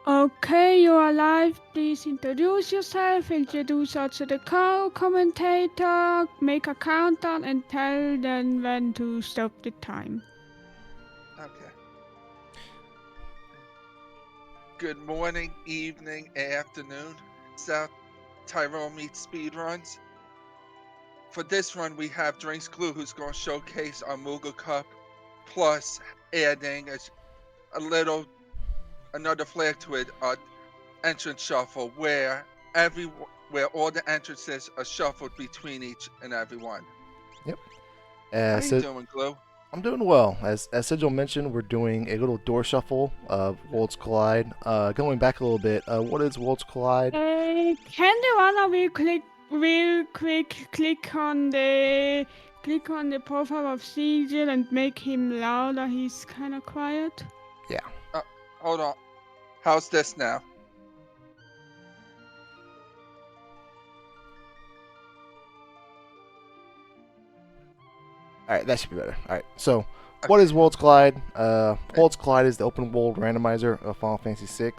Okay, you are live. Please introduce yourself, introduce also the co-commentator, make a countdown, and tell them when to stop the time. Okay. Good morning, evening, afternoon. South Tyrol meets Speedruns. For this run, we have Drinks Glue, who's going to showcase our Moogle Cup, plus adding a little another flag to it, entrance shuffle, where all the entrances are shuffled between each and every one. Yep. How you So doing, Glue? I'm doing well. As Sigil mentioned, we're doing a little door shuffle of Worlds Collide. Going back a little bit, what is Worlds Collide? Can the runner real quick click on the profile of Sigil and make him louder? He's kind of quiet. Yeah. Uh, Hold on. How's this now? All right, that should be better. All right. So, what Okay. is Worlds Collide? Worlds Collide is the open world randomizer of Final Fantasy VI,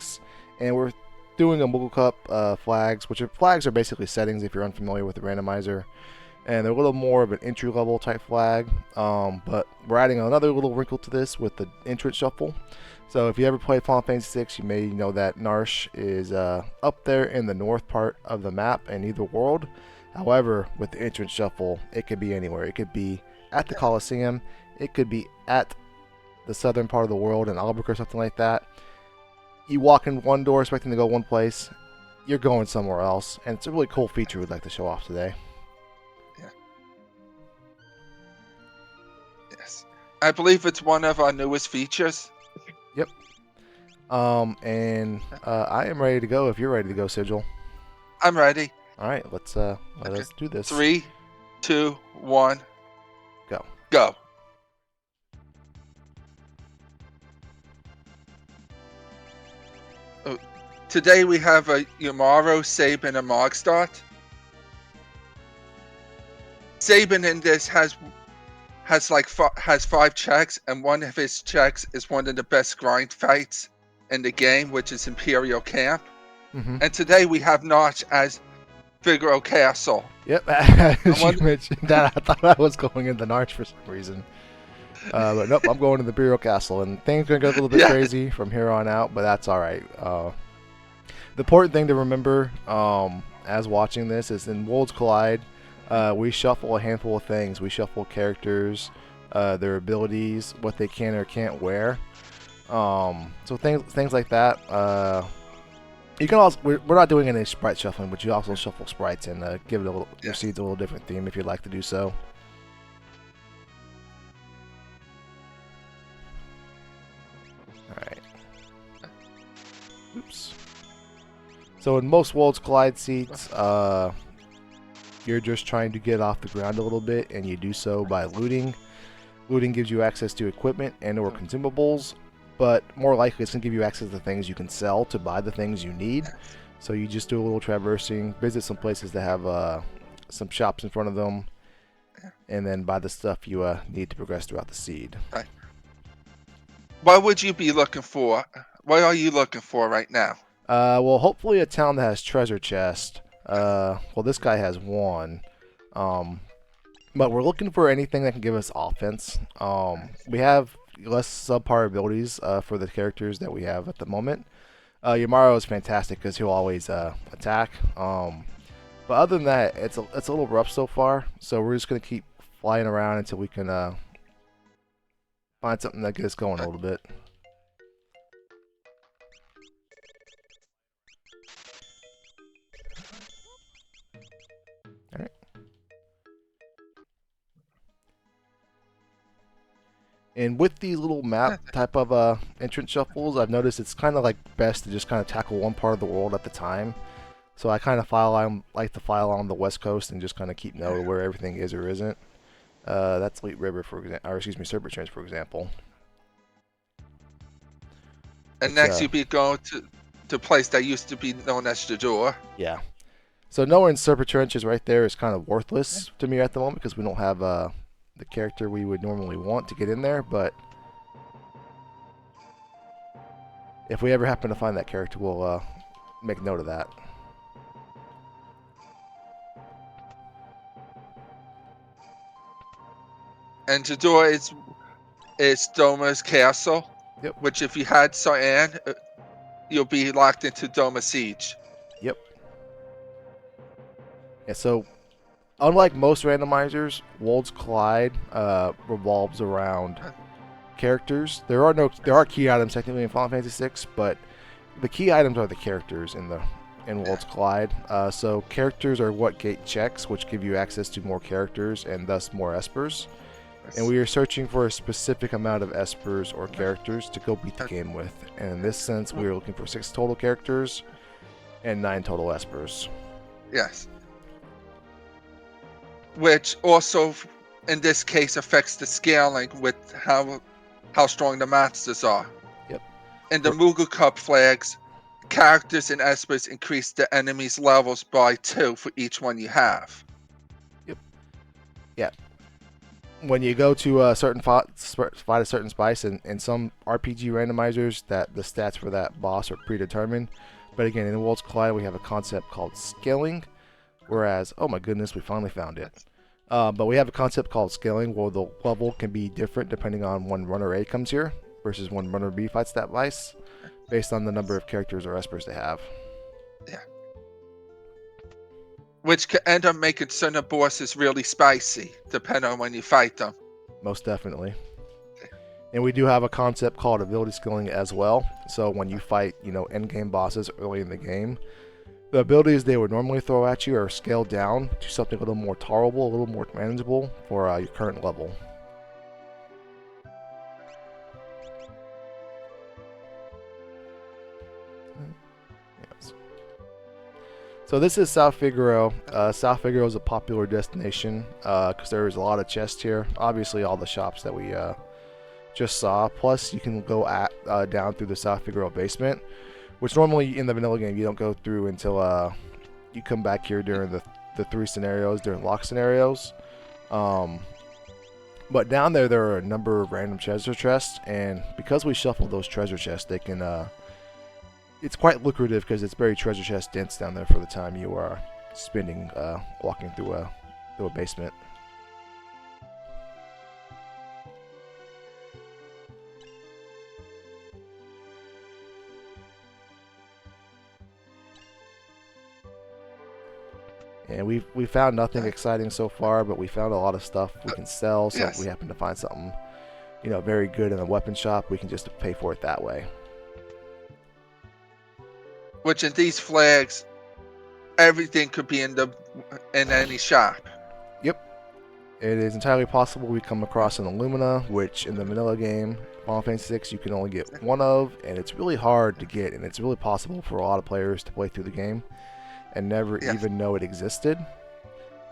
and we're doing a Moogle Cup flags, which flags are basically settings if you're unfamiliar with the randomizer. And they're a little more of an entry level type flag. But we're adding another little wrinkle to this with the entrance shuffle. So if you ever played Final Fantasy VI, you may know that Narsh is up there in the north part of the map in either world. However, with the entrance shuffle, it could be anywhere. It could be at the Coliseum. It could be at the southern part of the world in Albuquerque or something like that. You walk in one door expecting to go one place, you're going somewhere else. And it's a really cool feature we'd like to show off today. Yeah. Yes. I believe it's one of our newest features. Yep. I am ready to go if you're ready to go, Sigil. I'm ready. All right, let Okay. us do this. 3, 2, 1, Go. go. Oh, today we have a Yamaro, Sabin, and Mogstart. Sabin in this has has 5 checks, and one of his checks is one of the best grind fights in the game, which is Imperial Camp. Mm-hmm. And today we have Notch as Figaro Castle. Yep. As you wonder- mentioned that, I thought I was going in the Narch for some reason. But nope, I'm going to the Imperial Castle, and things are gonna get a little bit Yeah. crazy from here on out. But that's all right. The important thing to remember, as watching this, is in Worlds Collide, we shuffle a handful of things. We shuffle characters, their abilities, what they can or can't wear. So things like that. You can also we're not doing any sprite shuffling, but you also shuffle sprites and give it a little Yes. proceeds a little different theme if you'd like to do so. All right. Oops. So in most Worlds Collide seats, you're just trying to get off the ground a little bit, and you do so by looting. Looting gives you access to equipment and/or consumables, but more likely it's going to give you access to things you can sell to buy the things you need. So you just do a little traversing, visit some places that have some shops in front of them, and then buy the stuff you need to progress throughout the seed. What would you be looking for? What are you looking for right now? Well, hopefully a town that has treasure chest. Well, this guy has one. But we're looking for anything that can give us offense. We have less subpar abilities for the characters that we have at the moment. Yamaro is fantastic because he'll always attack. But other than that, it's a little rough so far. So we're just gonna keep flying around until we can find something that gets us going a little bit. All right. And with these little map type of entrance shuffles, I've noticed it's kind of like best to just kind of tackle one part of the world at the time. So I kind of like to file on the west coast and just kind of keep note of where everything is or isn't. That's Leet River, for example, or excuse me, Serpent for example. And Which, next you'd be going to a place that used to be known as the door. Yeah. So knowing Serpent Trench is right there is kind of worthless to me at the moment because we don't have the character we would normally want to get in there. But if we ever happen to find that character, we'll make note of that. And the door is Doma's castle. Yep. Which, if you had Cyan, you'll be locked into Doma Siege. Yep. Yeah, so unlike most randomizers, Wold's Collide revolves around characters. There are key items technically in Final Fantasy VI, but the key items are the characters in Wold's Collide. So characters are what gate checks, which give you access to more characters and thus more espers. And we are searching for a specific amount of espers or characters to go beat the game with. And in this sense, we are looking for 6 total characters and 9 total espers. Yes. Which also, in this case, affects the scaling with how strong the monsters are. Yep. In the Moogle Cup flags, characters and espers increase the enemy's levels by 2 for each one you have. Yep. Yeah. When you go to a certain fight a certain spice, and some RPG randomizers, that the stats for that boss are predetermined. But again, in Worlds Collide, we have a concept called scaling, whereas, oh my goodness, we finally found it. But we have a concept called scaling, where the level can be different depending on when Runner A comes here versus when Runner B fights that vice, based on the number of characters or espers they have. Yeah. Which can end up making certain bosses really spicy, depending on when you fight them. Most definitely. And we do have a concept called ability scaling as well. So when you fight, endgame bosses early in the game, the abilities they would normally throw at you are scaled down to something a little more tolerable, a little more manageable for your current level. So this is South Figaro. South Figaro is a popular destination because there is a lot of chests here. Obviously, all the shops that we just saw. Plus, you can go down through the South Figaro basement, which normally in the vanilla game you don't go through until you come back here during the 3 scenarios, during lock scenarios. But down there are a number of random treasure chests, and because we shuffle those treasure chests, they can it's quite lucrative because it's very treasure chest dense down there for the time you are spending walking through a basement. And we found nothing exciting so far, but we found a lot of stuff we can sell. So if we happen to find something, very good in a weapon shop, we can just pay for it that way. Which in these flags, everything could be in any shop. Yep. It is entirely possible we come across an Illumina, which in the vanilla game, Final Fantasy VI, you can only get one of, and it's really hard to get, and it's really possible for a lot of players to play through the game and never even know it existed.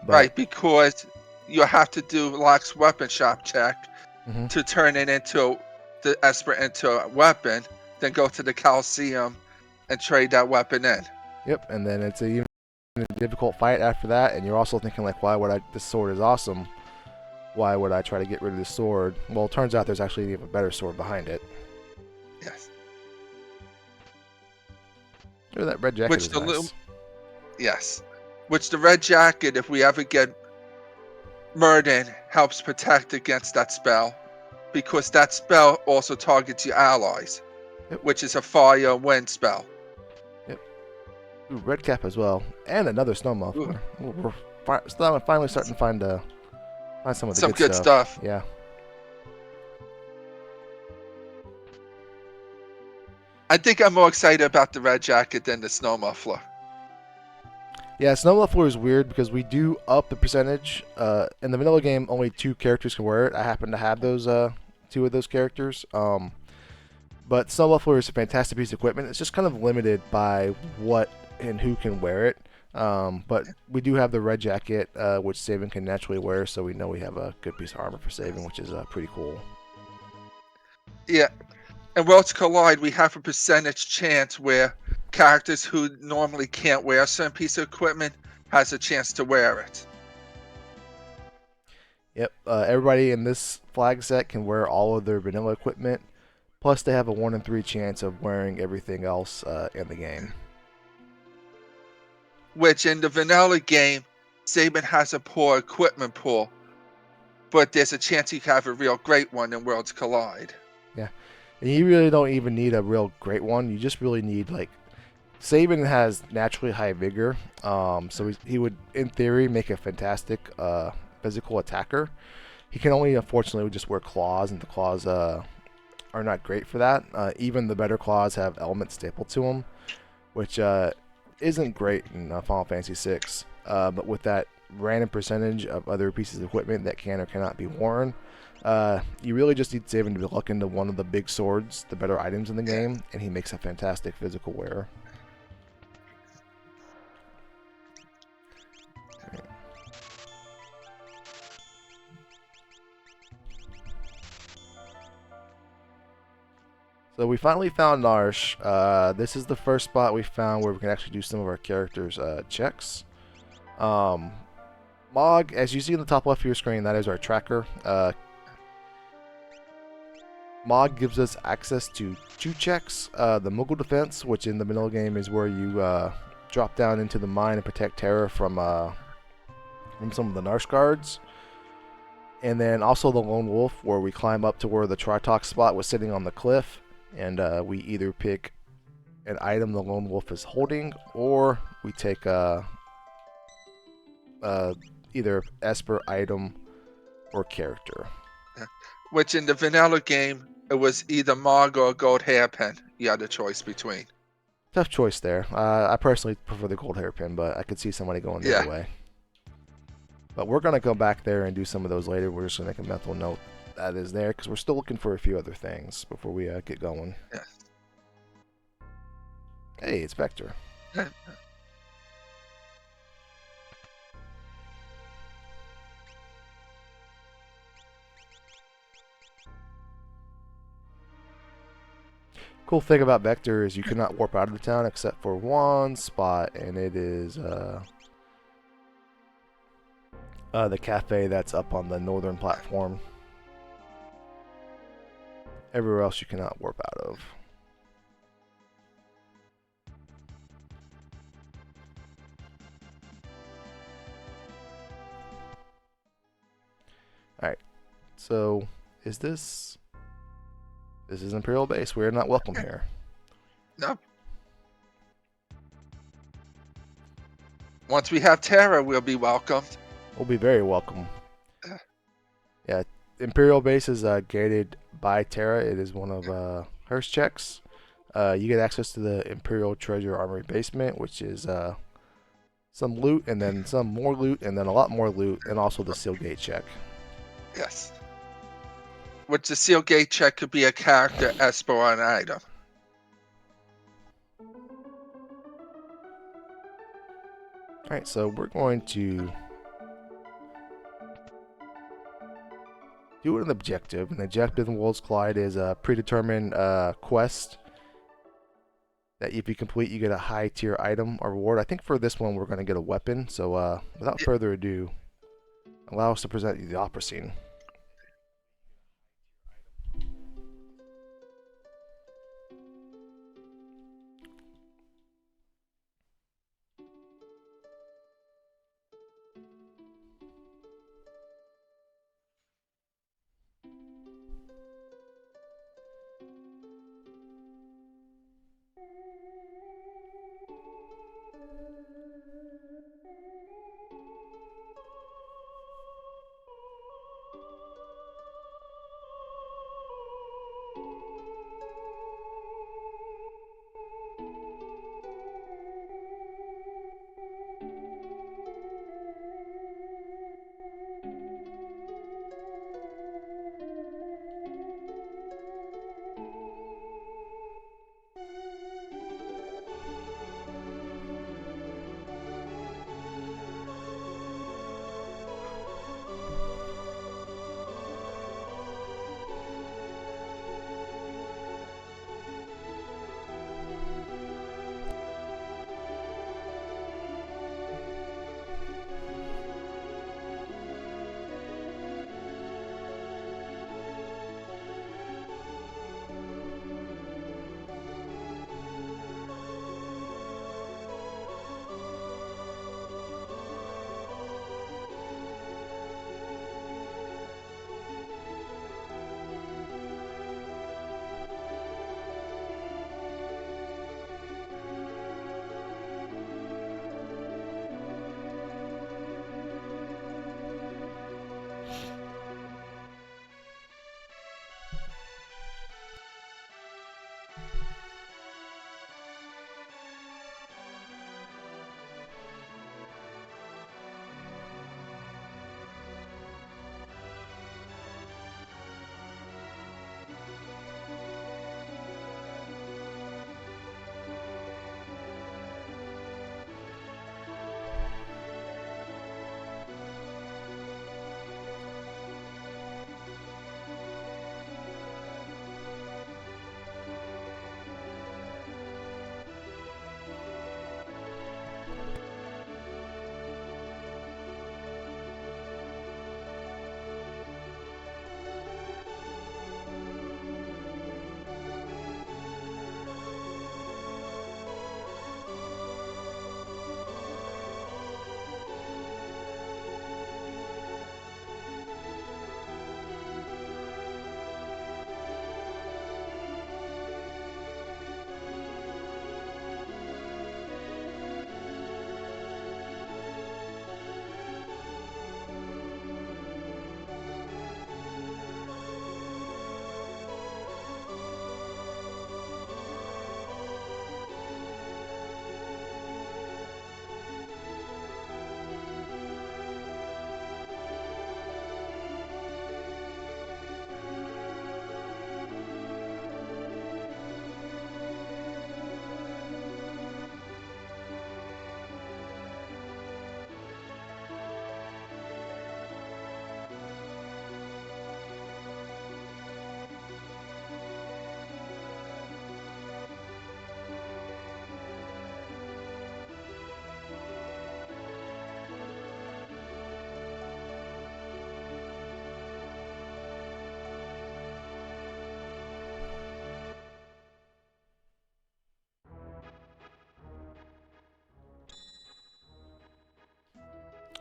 But, right, because you have to do Locke's weapon shop check to turn it into the Esper into a weapon, then go to the Coliseum and trade that weapon in. Yep, and then it's even a difficult fight after that, and you're also thinking like, why would this sword is awesome. Why would I try to get rid of this sword? Well, it turns out there's actually an even better sword behind it. Yes. Ooh, that red jacket is nice. Yes. Which the red jacket, if we ever get Murden, helps protect against that spell, because that spell also targets your allies, which is a fire wind spell. Ooh, red cap as well, and another snow muffler. We're finally starting to find some of the good stuff. Yeah. I think I'm more excited about the red jacket than the snow muffler. Yeah, snow muffler is weird because we do up the percentage. In the vanilla game, only 2 characters can wear it. I happen to have those 2 of those characters. But snow muffler is a fantastic piece of equipment. It's just kind of limited by what and who can wear it. But we do have the red jacket, which Saban can naturally wear, so we know we have a good piece of armor for Saban, which is pretty cool. Yeah. In Worlds Collide, we have a percentage chance where characters who normally can't wear a certain piece of equipment has a chance to wear it. Yep. Everybody in this flag set can wear all of their vanilla equipment, Plus, they have a 1 in 3 chance of wearing everything else in the game. Which in the vanilla game, Saban has a poor equipment pool, but there's a chance he could have a real great one in Worlds Collide. Yeah, and you really don't even need a real great one. You just really need, like, Saban has naturally high vigor, so he would, in theory, make a fantastic physical attacker. He can only, unfortunately, just wear claws, and the claws are not great for that. Even the better claws have elements stapled to them, which isn't great in Final Fantasy VI. But with that random percentage of other pieces of equipment that can or cannot be worn, you really just need Saban to be luck into one of the big swords, the better items in the game, and he makes a fantastic physical wearer. So we finally found Narsh. This is the first spot we found where we can actually do some of our characters' checks. Mog, as you see in the top left of your screen, that is our tracker. Mog gives us access to 2 checks. The Moogle Defense, which in the vanilla game is where you drop down into the mine and protect Terra from some of the Narsh guards. And then also the Lone Wolf, where we climb up to where the Tritox spot was sitting on the cliff. And we either pick an item the Lone Wolf is holding, or we take either Esper item or character. Which in the vanilla game, it was either Mog or a gold hairpin you had a choice between. Tough choice there. I personally prefer the gold hairpin, but I could see somebody going the other way. But we're going to go back there and do some of those later. We're just going to make a mental note that is there, because we're still looking for a few other things before we get going. Yes. Hey, it's Vector. Cool thing about Vector is you cannot warp out of the town except for one spot, and it is the cafe that's up on the northern platform. Everywhere else you cannot warp out of. Alright, so is this... This is Imperial Base. We are not welcome here. No. Once we have Terra, we'll be welcomed. We'll be very welcome. Yeah, Imperial Base is gated by Terra. It is one of her checks. You get access to the Imperial Treasure Armory basement, which is some loot, and then some more loot, and then a lot more loot, and also the Seal Gate check. Yes. Which the Seal Gate check could be a character, Esper, or an item. Alright, so we're going to do an objective. An objective in Worlds Collide is a predetermined quest that if you complete, you get a high tier item or reward. I think for this one, we're going to get a weapon. So without further ado, allow us to present you the opera scene.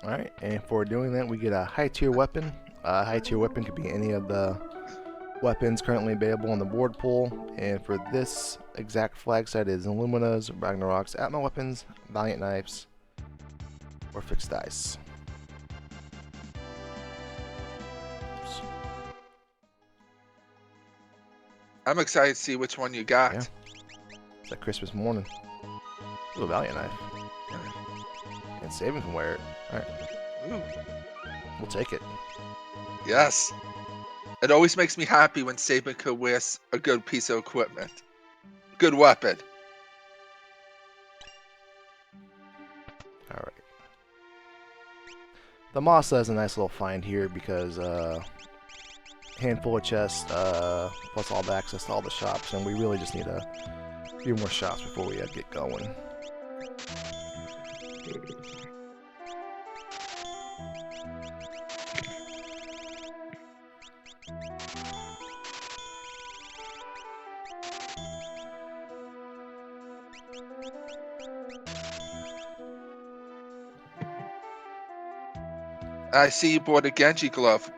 Alright, and for doing that, we get a high tier weapon. High tier weapon could be any of the weapons currently available on the board pool. And for this exact flag set is Illumina's, Ragnarok's, Atma weapons, Valiant knives, or fixed dice. Oops. I'm excited to see which one you got. Yeah. It's like Christmas morning. Ooh, Valiant knife. And Saving can wear it. Alright. Ooh. We'll take it. Yes. It always makes me happy when Saban could wear a good piece of equipment. Good weapon. Alright. The Masa is a nice little find here because handful of chests, plus all the access to all the shops, and we really just need a few more shops before we get going. I see you bought a Genji glove,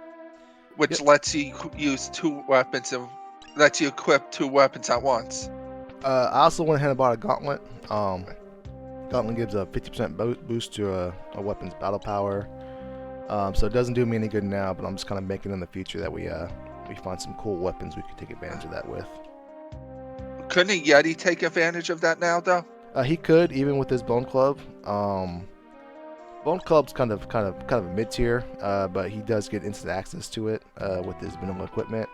which Yep. lets you use 2 weapons and lets you equip 2 weapons at once. I also went ahead and bought a gauntlet. Gauntlet gives a 50% boost to a weapon's battle power. So it doesn't do me any good now, but I'm just kind of making in the future that we find some cool weapons we could take advantage of that with. Couldn't a Yeti take advantage of that now, though? He could, even with his Bone Club. Bone Club's kind of a mid tier, but he does get instant access to it with his minimal equipment.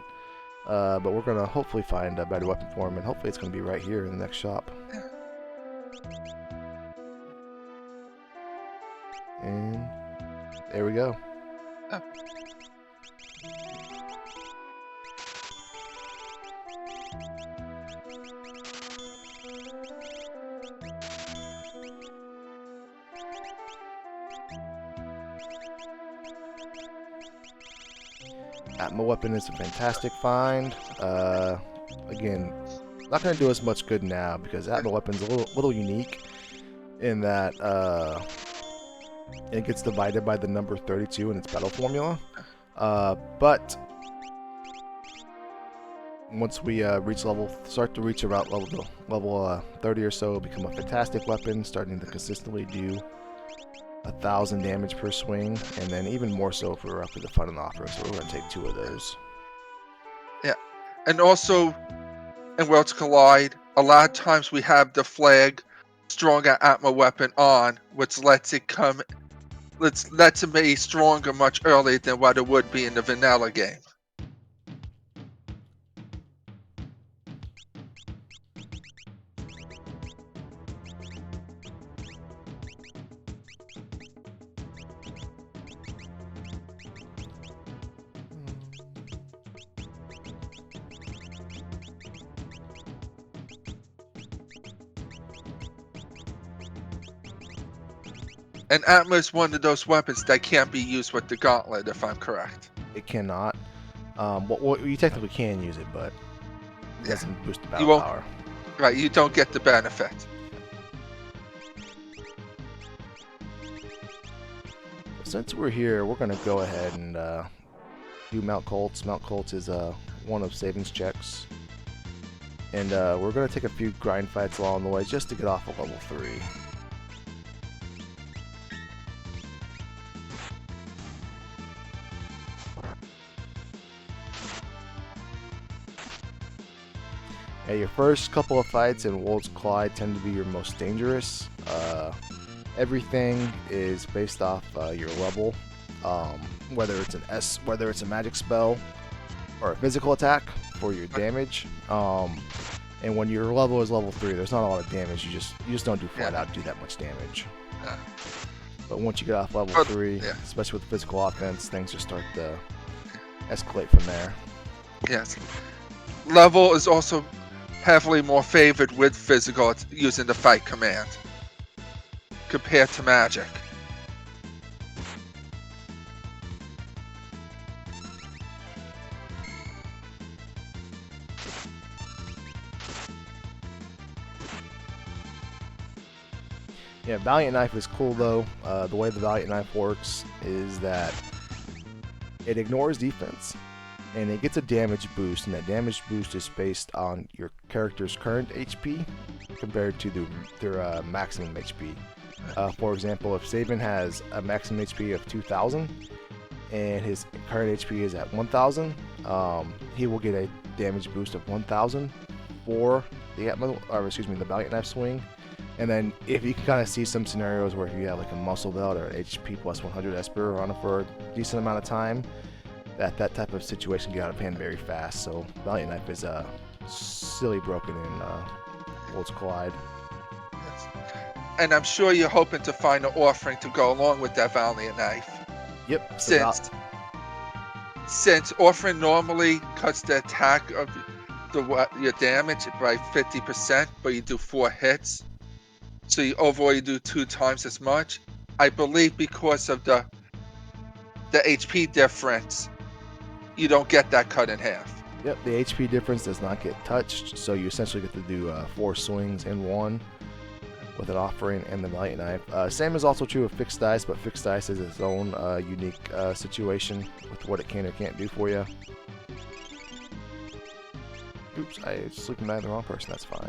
But we're gonna hopefully find a better weapon for him, and hopefully it's gonna be right here in the next shop. And there we go. Oh. Atma weapon is a fantastic find. Again, not going to do us much good now because Atma weapon's a little unique in that it gets divided by the number 32 in its battle formula. But once we start to reach about level 30 or so, it'll become a fantastic weapon, starting to consistently do 1,000 damage per swing, and then even more so if we're up to the fun and offer. So we're going to take 2 of those. Yeah, and also in Worlds Collide, a lot of times we have the flag stronger Atma weapon on, which lets it be stronger much earlier than what it would be in the vanilla game. And Atma is one of those weapons that can't be used with the gauntlet, if I'm correct. It cannot. Well, you technically can use it, but it doesn't boost the battle won't- power. Right, you don't get the benefit. Since we're here, we're going to go ahead and do Mount Colts. Mount Colts is one of savings checks. And we're going to take a few grind fights along the way just to get off of level 3. Yeah, your first couple of fights in Worlds Collide tend to be your most dangerous. Everything is based off your level, whether it's a magic spell or a physical attack for your damage. And when your level is level 3, there's not a lot of damage. You just don't do flat out do that much damage. Yeah. But once you get off level 3, yeah. especially with physical offense, things just start to escalate from there. Yes. Level is also heavily more favored with physical using the fight command compared to magic. Yeah, Valiant Knife is cool though. The way the Valiant Knife works is that it ignores defense, and it gets a damage boost, and that damage boost is based on your character's current HP compared to their maximum HP. For example, if Sabin has a maximum HP of 2,000 and his current HP is at 1,000, he will get a damage boost of 1,000 for the the Valiant Knife swing. And then if you can kind of see some scenarios where if you have like a muscle belt or an HP plus 100 Esper on it for a decent amount of time, that type of situation can get out of hand very fast. So Valiant Knife is silly broken in Worlds Collide. Yes. And I'm sure you're hoping to find an offering to go along with that Valiant Knife. Yep. Since offering normally cuts the attack of your damage by 50%, but you do 4 hits. So overall you do 2 times as much. I believe because of the HP difference, you don't get that cut in half. Yep, the HP difference does not get touched, so you essentially get to do 4 swings in one with an offering and the Valiant Knife. Same is also true of Fixed Dice, but Fixed Dice is its own unique situation with what it can or can't do for you. Oops, I sleeping by the wrong person, that's fine.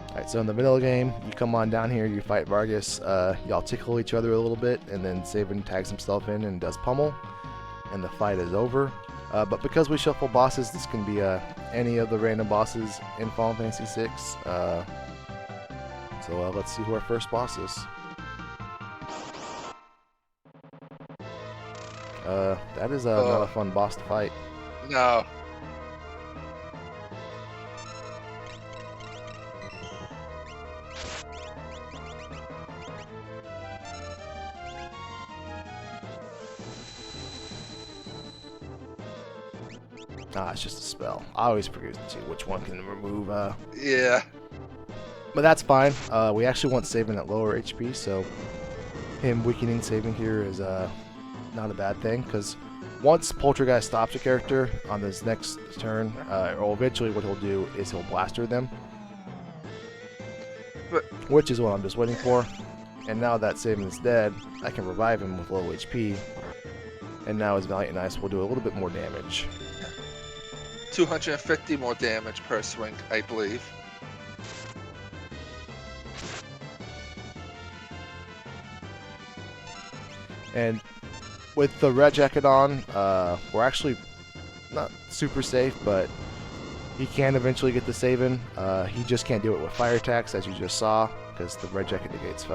Alright, so in the vanilla game, you come on down here, you fight Vargas, y'all tickle each other a little bit, and then Sabin tags himself in and does pummel, and the fight is over. But because we shuffle bosses, this can be any of the random bosses in Final Fantasy VI. So let's see who our first boss is. That is not a fun boss to fight. No. It's just a spell. I always forget to see which one can remove. Yeah. But that's fine. We actually want Sabin at lower HP, so him weakening Sabin here is not a bad thing, because once Poltergeist stops a character on this next turn, or eventually what he'll do is he'll blaster them, which is what I'm just waiting for. And now that Sabin is dead, I can revive him with low HP, and now his Valiant Knife will do a little bit more damage. 250 more damage per swing, I believe. And with the red jacket on, we're actually not super safe, but he can eventually get the Sabin. He just can't do it with fire attacks, as you just saw, because the red jacket negates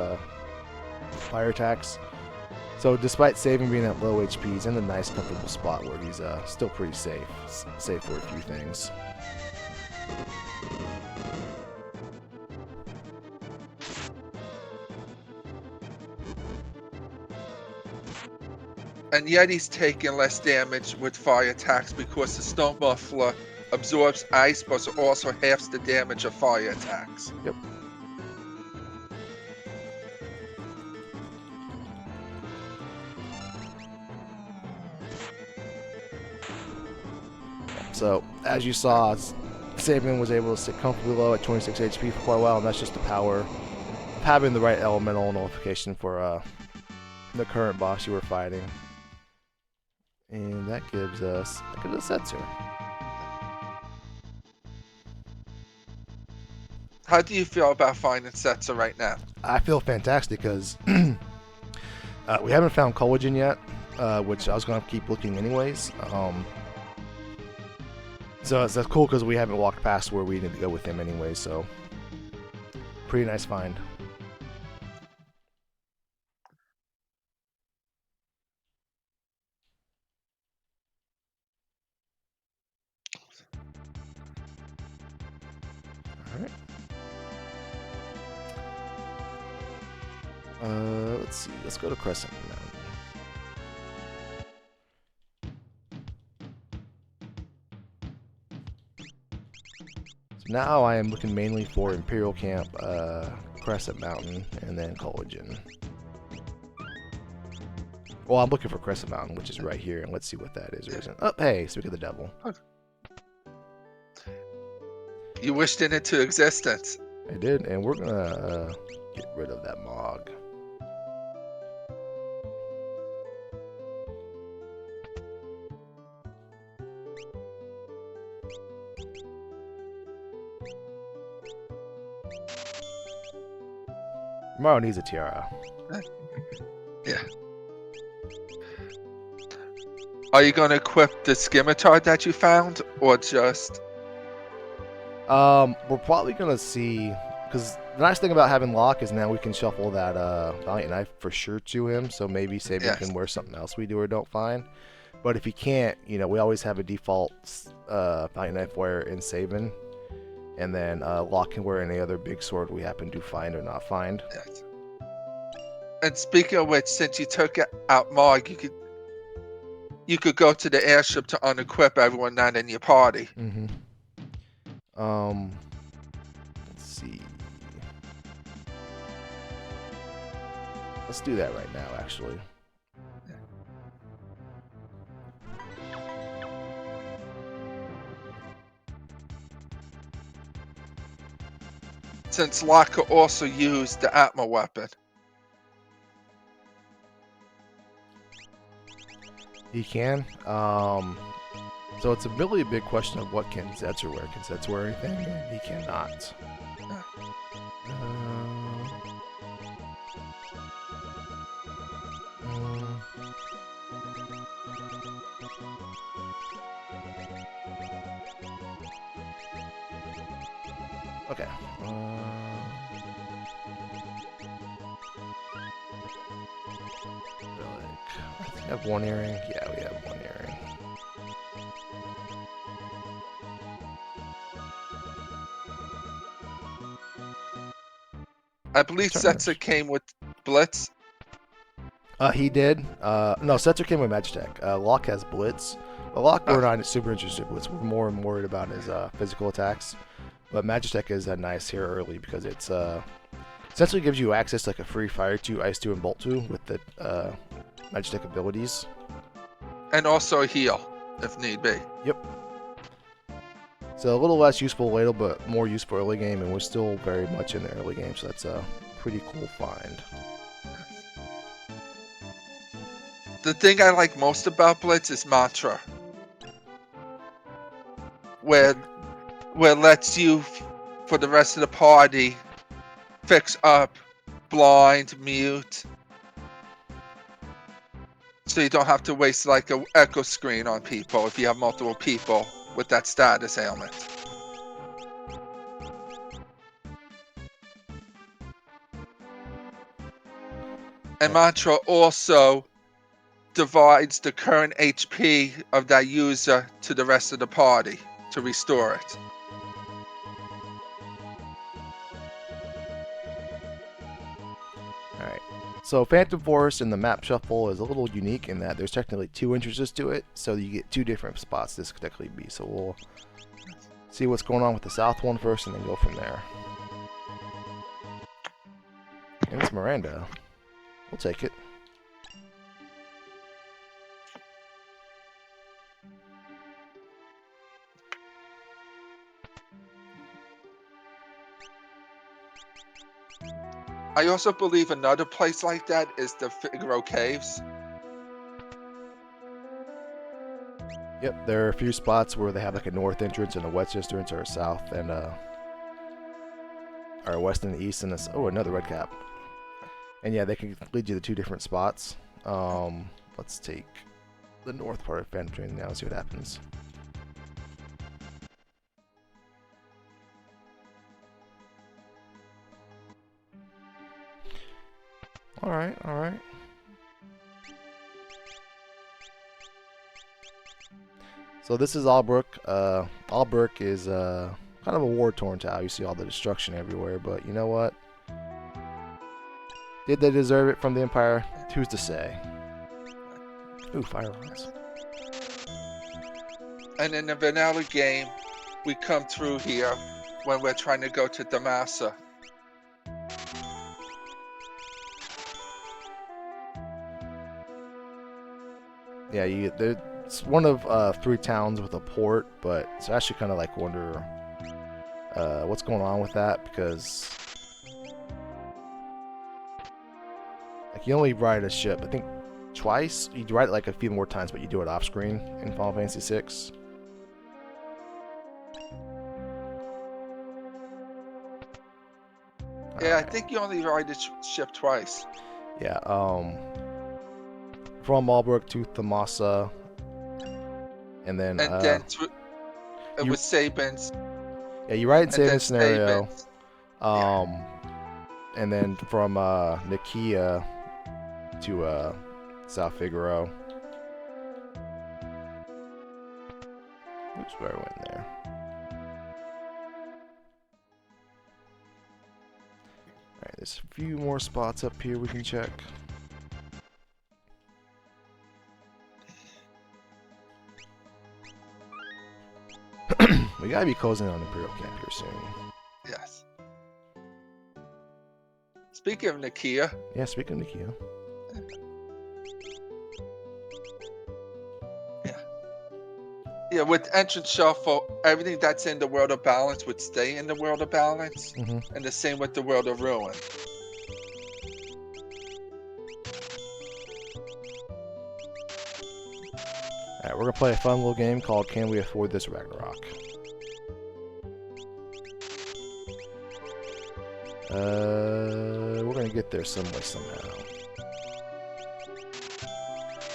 fire attacks. So despite Sabin being at low HP, he's in a nice comfortable spot where he's still pretty safe for a few things. And yet he's taking less damage with fire attacks because the Stone Muffler absorbs ice, but also halves the damage of fire attacks. Yep. So, as you saw, Sabin was able to sit comfortably low at 26 HP for quite a while, and that's just the power of having the right elemental nullification for the current boss you were fighting. And that gives us Setzer. How do you feel about finding Setzer right now? I feel fantastic because we haven't found collagen yet, which I was going to keep looking anyways. So that's cool because we haven't walked past where we need to go with him anyway, so pretty nice find. Alright. Let's see. Let's go to Crescent Mountain. Now I am looking mainly for Imperial Camp, Crescent Mountain, and then Collagen. Well, I'm looking for Crescent Mountain, which is right here, and let's see what that is or isn't. Oh, hey, speak of the devil. You wished it into existence. I did, and we're gonna get rid of that Mog. Mario needs a tiara. Yeah. Are you going to equip the scimitar that you found, or just... We're probably gonna see, because the nice thing about having Locke is now we can shuffle that Valiant Knife for sure to him, so maybe Saban Yes. can wear something else we do or don't find. But if he can't, you know, we always have a default Valiant Knife wearer in Saban, and then Locke can wear any other big sword we happen to find or not find. Yes. And speaking of which, since you took out Mog, you could go to the airship to unequip everyone not in your party. Mm-hmm. Let's see. Let's do that right now, actually. Since Locke could also use the Atma weapon. He can. So it's really a big question of what can Zetzer wear. Can Zetzer wear anything? He cannot. Okay. We have one earring. Yeah, we have one earring. I believe Setzer came with Blitz. He did. No, Setzer came with Magitech. Locke has Blitz. But Locke, we're not super interested in Blitz. We're more worried about his physical attacks. But Magitech is nice here early because it's essentially gives you access to like a free Fire 2, Ice 2, and Bolt 2 with the Magitech abilities. And also a heal, if need be. Yep. So a little less useful later, but more useful early game, and we're still very much in the early game, so that's a pretty cool find. The thing I like most about Blitz is Mantra. Where it lets you, for the rest of the party, fix up blind, mute. So you don't have to waste like an echo screen on people if you have multiple people with that status ailment. And Mantra also divides the current HP of that user to the rest of the party to restore it. Alright, so Phantom Forest in the map shuffle is a little unique in that there's technically two entrances to it, so you get two different spots this could technically be. So we'll see what's going on with the south one first and then go from there. And it's Miranda. We'll take it. I also believe another place like that is the Figaro Caves. Yep, there are a few spots where they have like a north entrance and a west entrance, or a south and or a west and the east, and this. Oh, another red cap. And yeah, they can lead you to two different spots. Let's take the north part of Phantom Train now and see what happens. Alright, alright. So this is Albrook. Albrook is kind of a war-torn town. You see all the destruction everywhere, but you know what? Did they deserve it from the Empire? Who's to say? Ooh, fireworks. And in the vanilla game, we come through here when we're trying to go to Damasa. Yeah, it's one of 3 towns with a port, but it's actually kind of like wonder what's going on with that, because like you only ride a ship, I think twice. You ride it like a few more times, but you do it off screen in Final Fantasy 6. Yeah, I think you only ride the ship twice. Yeah, from Malbrook to Thamasa, and then it was Sabin's. Yeah, you ride in And then Sabin's scenario, Yeah. and then from Nikia to South Figaro. Oops, where I went there. Alright, there's a few more spots up here we can check. We gotta be closing on Imperial Camp here soon. Yes. Speaking of Nikia. Yeah, speaking of Nikia. Yeah, with Entrance Shuffle, everything that's in the World of Balance would stay in the World of Balance, and the same with the World of Ruin. Alright, we're gonna play a fun little game called Can We Afford This Ragnarok? We're gonna get there some way, somehow.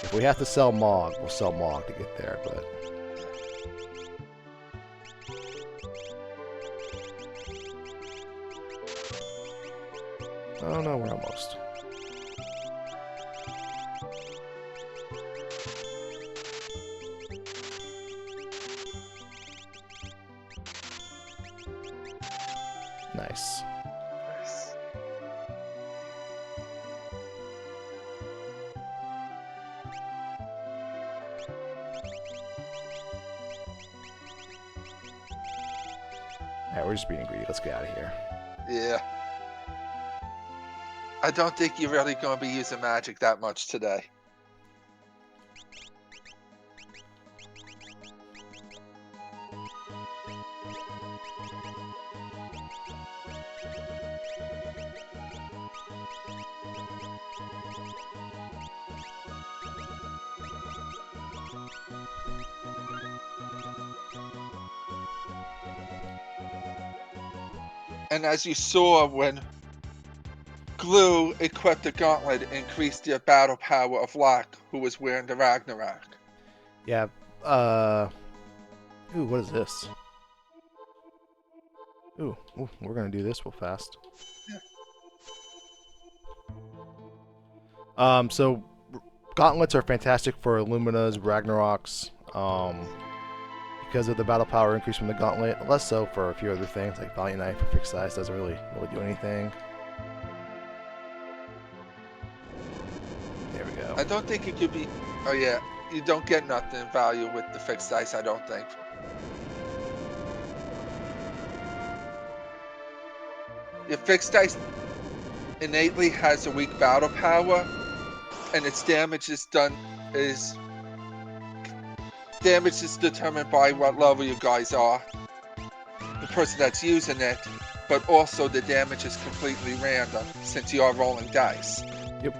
If we have to sell Mog, we'll sell Mog to get there, but... Oh no, we're almost. Nice. Alright, we're just being greedy. Let's get out of here. Yeah. I don't think you're really going to be using magic that much today. And as you saw when Glue equipped the gauntlet, it increased the battle power of Locke, who was wearing the Ragnarok. Yeah, Ooh, what is this? Ooh, we're gonna do this real fast. Yeah. So gauntlets are fantastic for Illumina's, Ragnarok's, because of the battle power increase from the gauntlet. Less so for a few other things, like Valiant Knife for fixed size doesn't really do anything. There we go. I don't think it could be... Oh yeah, you don't get nothing in value with the fixed dice, I don't think. Your fixed dice innately has a weak battle power, and its damage is determined by what level you guys are, the person that's using it, but also the damage is completely random since you are rolling dice. Yep.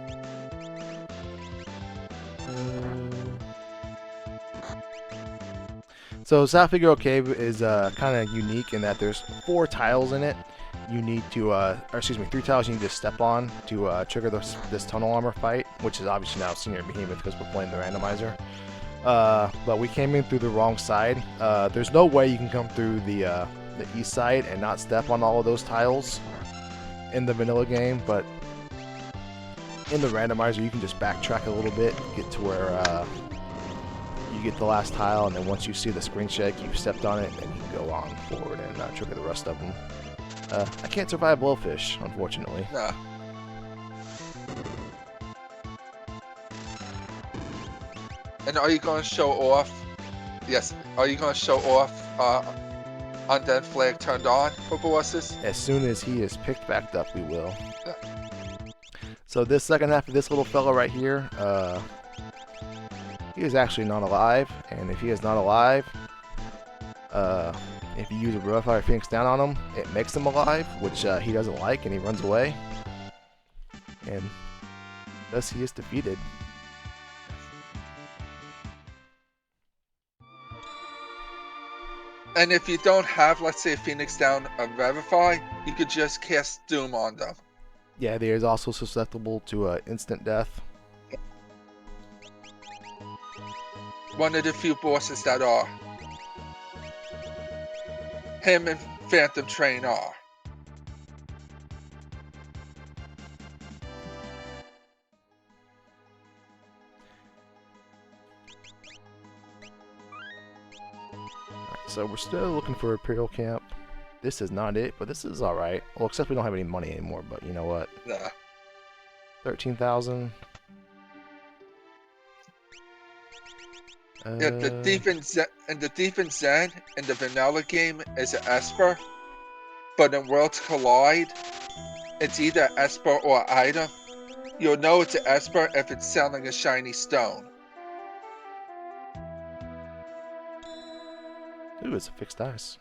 So South Figaro Cave is kind of unique in that there's 4 tiles in it. You need to, or excuse me, 3 tiles you need to step on to trigger this tunnel armor fight, which is obviously now Senior Behemoth because we're playing the randomizer. But we came in through the wrong side. There's no way you can come through the east side and not step on all of those tiles in the vanilla game, but in the randomizer you can just backtrack a little bit, get to where you get the last tile, and then once you see the screen shake, you've stepped on it, and you can go on forward and trigger the rest of them. I can't survive Blowfish, unfortunately. No. And are you going to show off? Yes. Are you going to show off Undead Flag turned on for bosses? As soon as he is picked back up, we will. Yeah. So this second half of this little fella right here, he is actually not alive, and if he is not alive, if you use a Revivify Phoenix down on him, it makes him alive, which he doesn't like, and he runs away. And thus he is defeated. And if you don't have, let's say, Phoenix down a Revivify, you could just cast Doom on them. Yeah, he is also susceptible to instant death. One of the few bosses that are. Him and Phantom Train are. So we're still looking for Imperial Camp. This is not it, but this is alright. Well, except we don't have any money anymore, but you know what? Nah. 13,000. Yeah, the defense Zen in the vanilla game is an Esper, but in Worlds Collide, it's either Esper or item. You'll know it's an Esper if it's selling a shiny stone. Ooh, it's a fixed dice.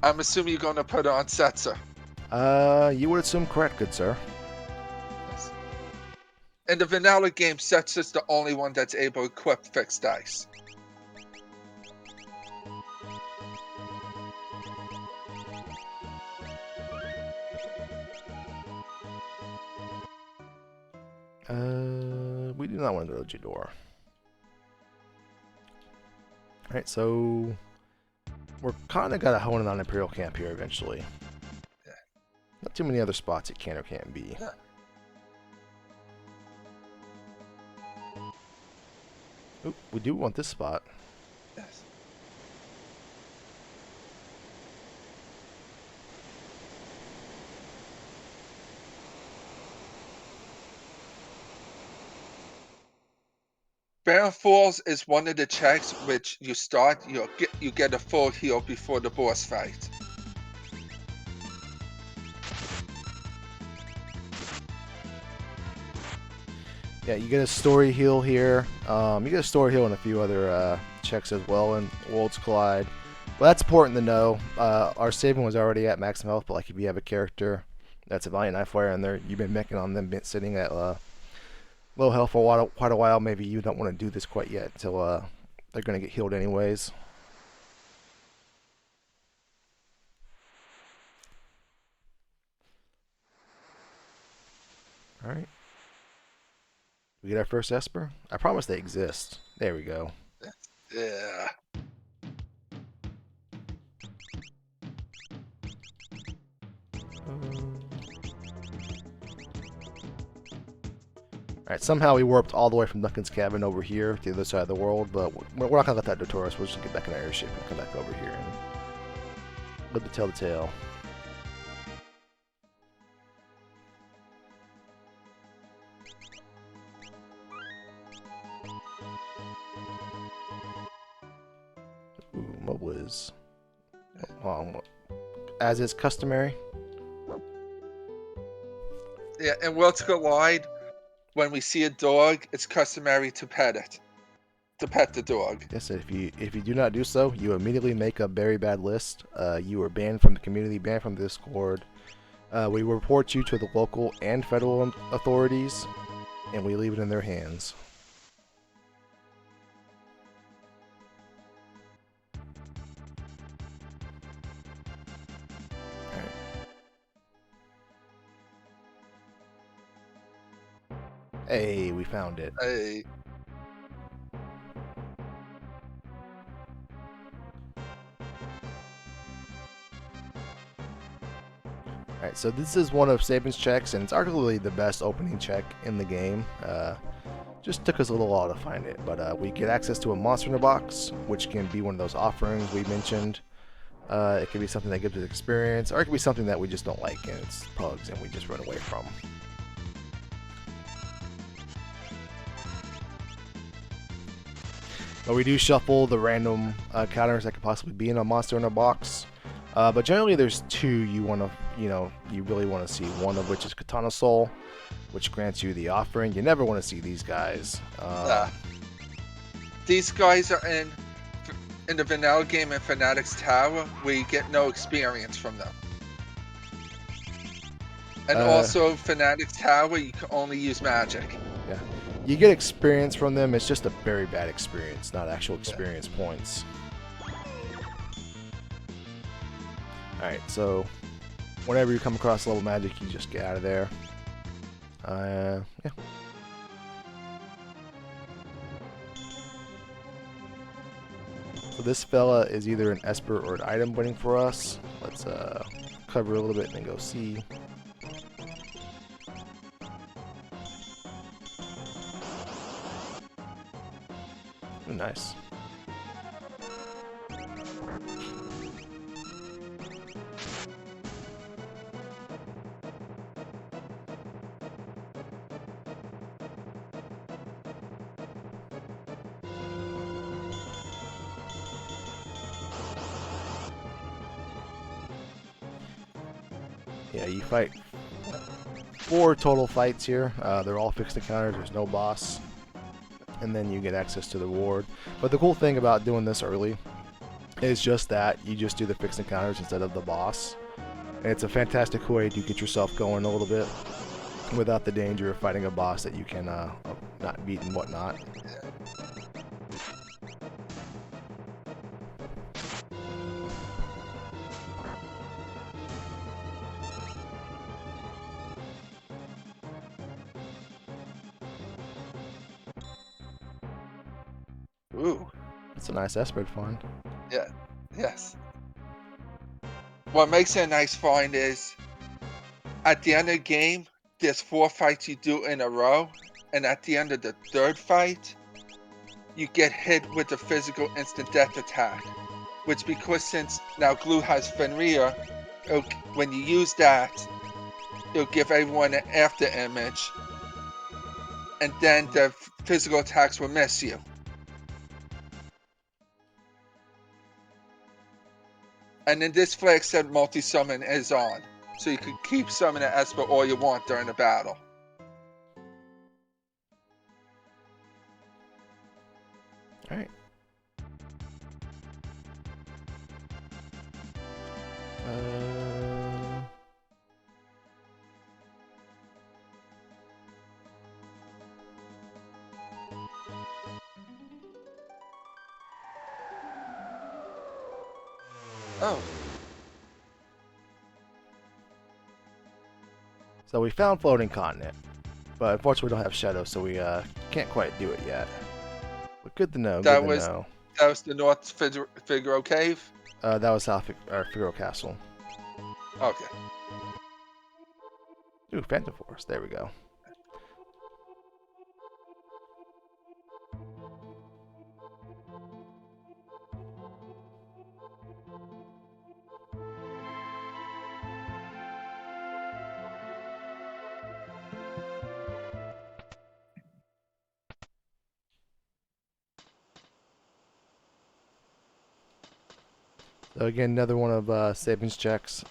I'm assuming you're going to put it on Setzer. You would assume correct, good sir. In the vanilla game, Setzer's the only one that's able to equip fixed dice. We do not want to go to Jador. Alright, so we're kind of got a hone on Imperial Camp here eventually. Yeah. Not too many other spots it can or can't be. Yeah. Oop, we do want this spot. Yes. Barren Falls is one of the checks which you start, you get a full heal before the boss fight. Yeah, you get a story heal here. You get a story heal and a few other checks as well in Worlds Collide. Well, that's important to know. Our saving was already at maximum health, but like if you have a character that's a Valiant Knife Flyer and you've been meching on them sitting at low health for quite a while, maybe you don't want to do this quite yet until they're going to get healed anyways. Alright. We get our first Esper? I promise they exist. There we go. Yeah. Alright, somehow we warped all the way from Duncan's cabin over here to the other side of the world, but we're not going to let that deter us. We're just going to get back in our airship and come back over here and live to tell the tale. Ooh, Mobliz. As is customary. Yeah, in Worlds Collide, when we see a dog, it's customary to pet it. To pet the dog. Yes, if you do not do so, you immediately make a very bad list. You are banned from the community, banned from the Discord. We report you to the local and federal authorities, and we leave it in their hands. Hey, we found it. Hey. Alright, so this is one of Saban's checks, and it's arguably the best opening check in the game. Just took us a little while to find it, but we get access to a monster in a box, which can be one of those offerings we mentioned. It could be something that gives us experience, or it could be something that we just don't like, and it's pugs, and we just run away from. But we do shuffle the random counters that could possibly be in a monster in a box. But generally, there's two you really want to see. One of which is Katana Soul, which grants you the offering. You never want to see these guys. These guys are in the vanilla game in Fanatic's Tower, where you get no experience from them. And also, Fanatic's Tower, you can only use magic. Yeah, you get experience from them. It's just a very bad experience, not actual experience points. Alright, so whenever you come across level magic, you just get out of there. Yeah. So this fella is either an Esper or an item waiting for us. Let's cover a little bit and then go see. Ooh, nice. Yeah, you fight 4 total fights here. They're all fixed encounters. There's no boss. And then you get access to the reward. But the cool thing about doing this early is just that you just do the fixed encounters instead of the boss. And it's a fantastic way to get yourself going a little bit without the danger of fighting a boss that you can not beat and whatnot. Ooh. It's a nice Esper find. Yeah. Yes. What makes it a nice find is, at the end of the game, there's 4 fights you do in a row, and at the end of the 3rd fight, you get hit with a physical instant death attack. Which, because since now Glue has Fenrir, when you use that, it'll give everyone an after image, and then the physical attacks will miss you. And then this flag said multi-summon is on, so you can keep summoning Esper all you want during the battle. Alright. Oh. So we found Floating Continent, but unfortunately we don't have Shadow, so we can't quite do it yet. But good to know. That good was to know. that was the North Figaro Cave. That was South Figaro Castle. Okay. Ooh, Phantom Forest. There we go. So again, another one of savings checks.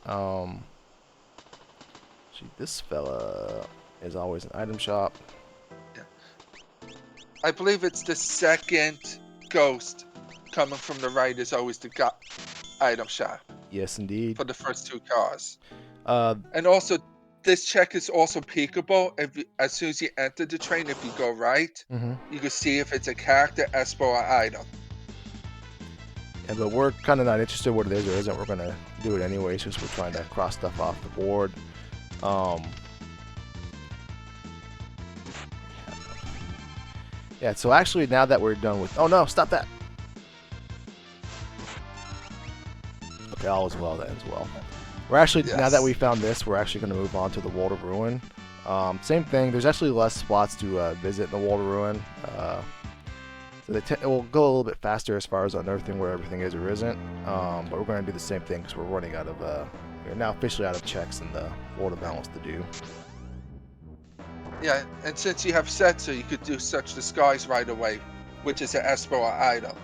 This fella is always an item shop. Yeah. I believe it's the second ghost coming from the right is always the item shop. Yes, indeed. For the first 2 cars. Uh, And also, this check is also peekable. As soon as you enter the train, if you go right, you can see if it's a character, Esper, or item. Yeah, but we're kind of not interested what it is or isn't. We're going to do it anyway. It's just we're trying to cross stuff off the board. Yeah, so actually now that we're done with... Oh no, stop that! Okay, all is well then as well. We're actually, now that we found this, we're actually going to move on to the Wall of Ruin. Same thing, there's actually less spots to visit in the Wall of Ruin. So it will go a little bit faster as far as unearthing where everything is or isn't. But we're going to do the same thing because we're running out of... we're now officially out of checks in the World of Balance to do. Yeah, and since you have Setsu, you could do such disguise right away, which is an Esper or item.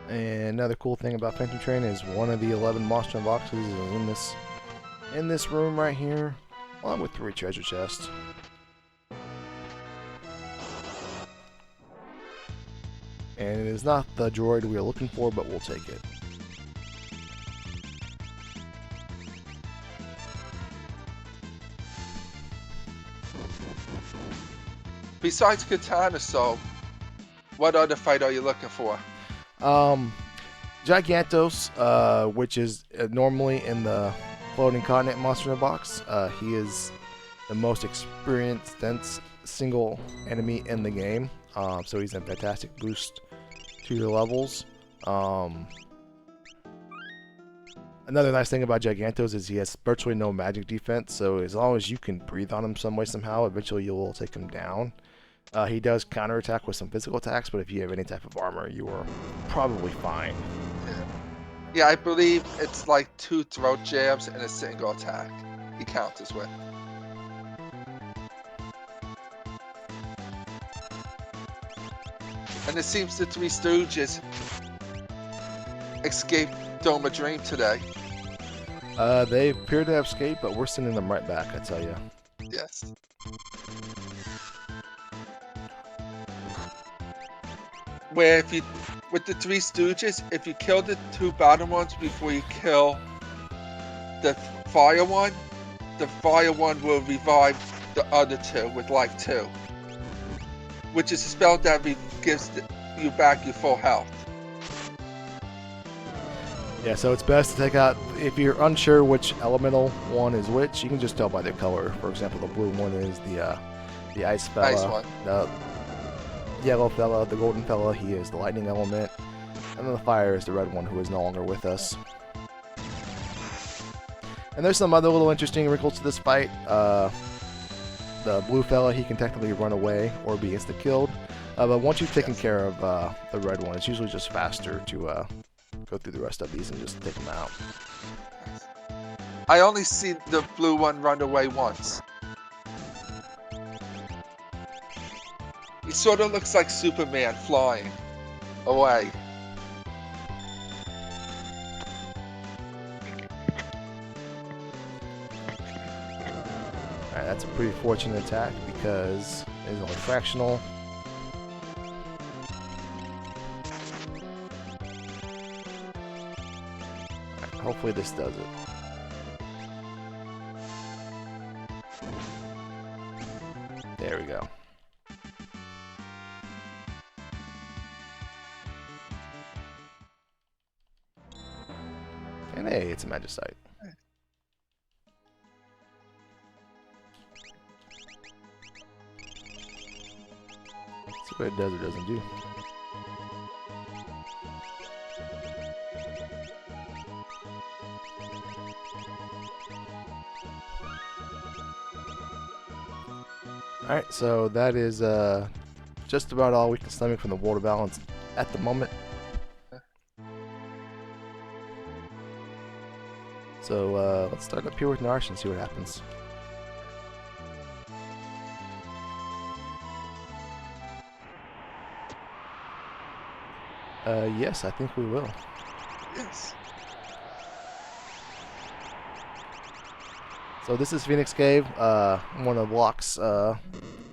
And another cool thing about Phantom Train is one of the 11 monster boxes is in this room right here, along with 3 treasure chests. And it is not the droid we are looking for, but we'll take it. Besides Katana Soul, what other fight are you looking for? Gigantos, which is normally in the floating continent monster box. He is the most experienced, dense single enemy in the game. So he's a fantastic boost to your levels. Another nice thing about Gigantos is he has virtually no magic defense, so as long as you can breathe on him some way somehow, eventually you will take him down. He does counterattack with some physical attacks, but if you have any type of armor, you are probably fine. Yeah, I believe it's like 2 throat jabs and a single attack he counters with. And it seems the 3 Stooges escaped Doma Dream today. They appear to have escaped, but we're sending them right back, I tell you. Yes. Where if you, with the 3 Stooges, if you kill the 2 bottom ones before you kill the fire one will revive the other 2 with life 2. Which is a spell that gives you back your full health. Yeah, so it's best to take out, if you're unsure which elemental one is which, you can just tell by their color. For example, the blue one is the ice fella. Ice one. The yellow fella, the golden fella, he is the lightning element. And then the fire is the red one, who is no longer with us. And there's some other little interesting wrinkles to this fight. The blue fella, he can technically run away or be insta-killed. But once you've taken care of the red one, it's usually just faster to go through the rest of these and just take them out. I only see the blue one run away once. He sort of looks like Superman flying away. Alright, that's a pretty fortunate attack because it is only fractional. Alright, hopefully this does it. There we go. And hey, it's a Magicite. See what it does or doesn't do. Alright, so that is just about all we can stomach from the water balance at the moment. So let's start up here with Narsh and see what happens. Yes, I think we will. Yes. So this is Phoenix Cave, one of Locke's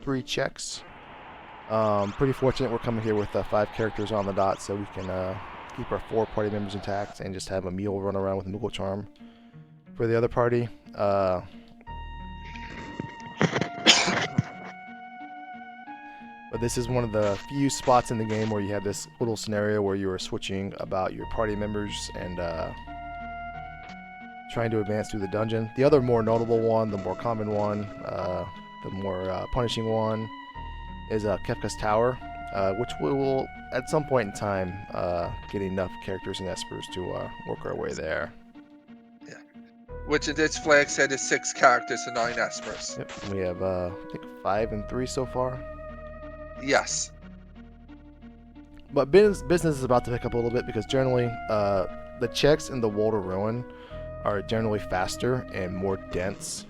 3 checks. Pretty fortunate we're coming here with 5 characters on the dot, so we can keep our 4 party members intact and just have a meal run around with Moogle Charm for the other party. But this is one of the few spots in the game where you have this little scenario where you are switching about your party members and trying to advance through the dungeon. The other more notable one, the more common one, the more punishing one is Kefka's Tower, which we will at some point in time get enough characters and espers to work our way there. Yeah. Which in this flag said is 6 characters and 9 espers. Yep, we have I think 5 and 3 so far. Yes. But business is about to pick up a little bit because generally the checks in the Wall to Ruin are generally faster and more dense.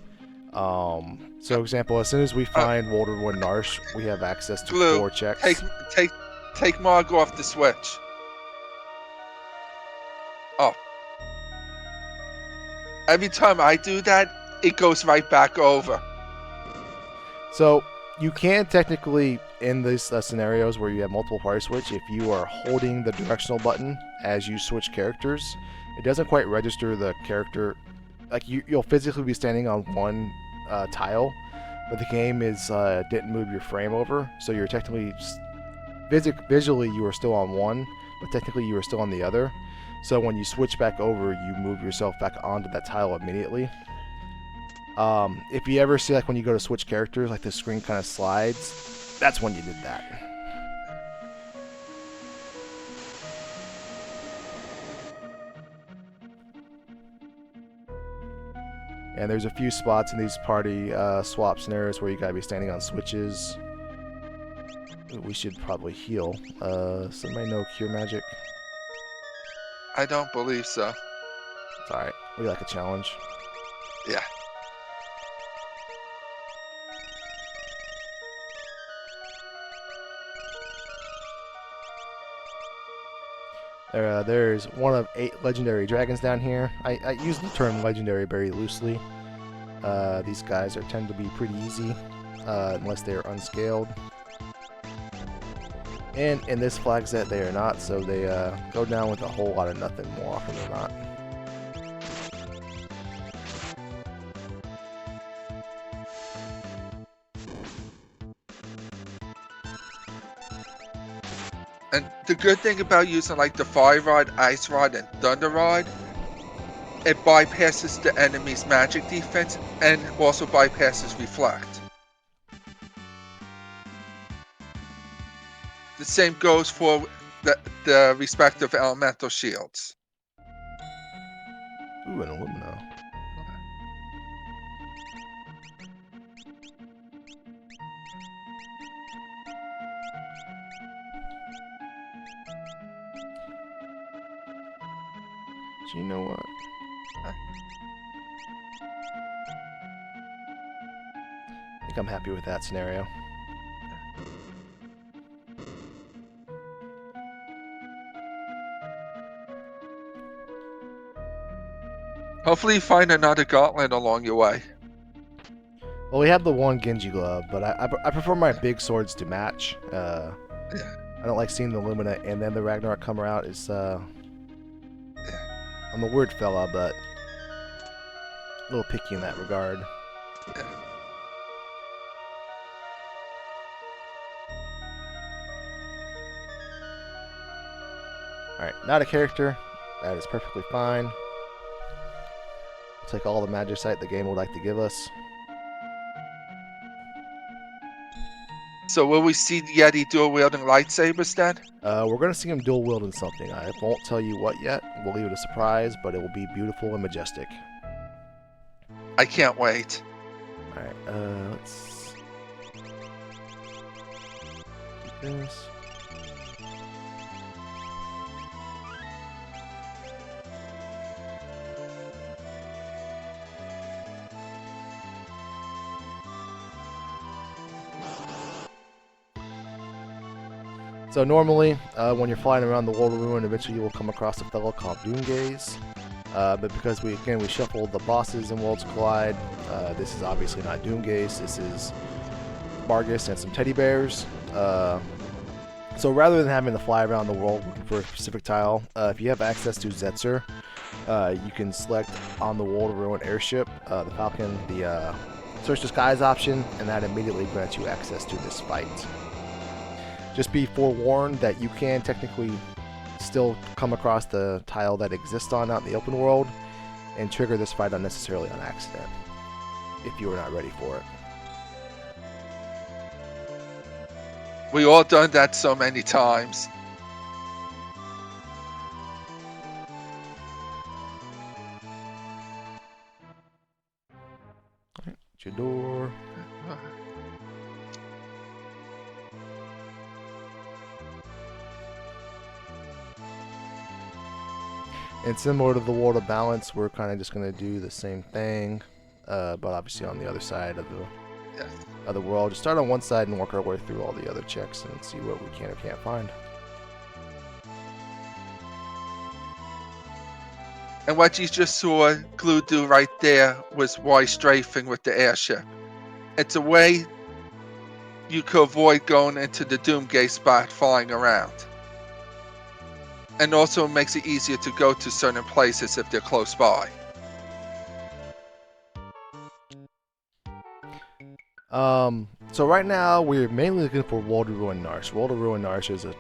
So example, as soon as we find Wall to Ruin Narsh, we have access to Blue, 4 checks. Take Marg off the switch. Oh. Every time I do that, it goes right back over. So you can technically, in these scenarios where you have multiple party switch, if you are holding the directional button as you switch characters, it doesn't quite register the character. Like you'll physically be standing on one tile, but the game didn't move your frame over, so you're technically visually you are still on one, but technically you are still on the other. So when you switch back over, you move yourself back onto that tile immediately. If you ever see, like, when you go to switch characters, like the screen kind of slides, that's when you did that. And there's a few spots in these party swap scenarios where you gotta be standing on switches. Ooh, we should probably heal. Somebody know cure magic? I don't believe so. It's alright. We like a challenge. Yeah. There's one of 8 legendary dragons down here. I use the term legendary very loosely. These guys tend to be pretty easy, unless they are unscaled. And in this flag set, they are not, so they go down with a whole lot of nothing more often than not. And the good thing about using like the Fire Rod, Ice Rod, and Thunder Rod, it bypasses the enemy's magic defense and also bypasses Reflect. The same goes for the respective elemental shields. Ooh, an Illumina. So you know what? I think I'm happy with that scenario. Hopefully you find another gauntlet along your way. Well, we have the one Genji glove, but I prefer my big swords to match. Yeah. I don't like seeing the Lumina and then the Ragnarok come out. I'm a weird fella, but a little picky in that regard. Yeah. Alright, not a character. That is perfectly fine. We'll take all the magicite the game would like to give us. So will we see Yeti dual wielding lightsabers then? We're going to see him dual wielding something. I won't tell you what yet. We'll leave it a surprise, but it will be beautiful and majestic. I can't wait. Alright, let's keep this. So normally, when you're flying around the world of Ruin, eventually you will come across a fellow called Doomgaze. But because we shuffled the bosses in Worlds Collide, this is obviously not Doomgaze. This is Margus and some teddy bears. So rather than having to fly around the world looking for a specific tile, if you have access to Zetzer, you can select on the World of Ruin airship, the Falcon, the Search the Skies option, and that immediately grants you access to this fight. Just be forewarned that you can technically still come across the tile that exists out in the open world and trigger this fight unnecessarily on accident if you are not ready for it. We all done that so many times. Alright, your door. And similar to the World of Balance, we're kind of just going to do the same thing, but obviously on the other side of the world. Just start on one side and work our way through all the other checks and see what we can or can't find. And what you just saw Glue do right there was Y strafing with the airship. It's a way you could avoid going into the Doomgate spot flying around. And also makes it easier to go to certain places if they're close by. So right now we're mainly looking for Walder Ruin Narsh. Walder Ruin Narsh is a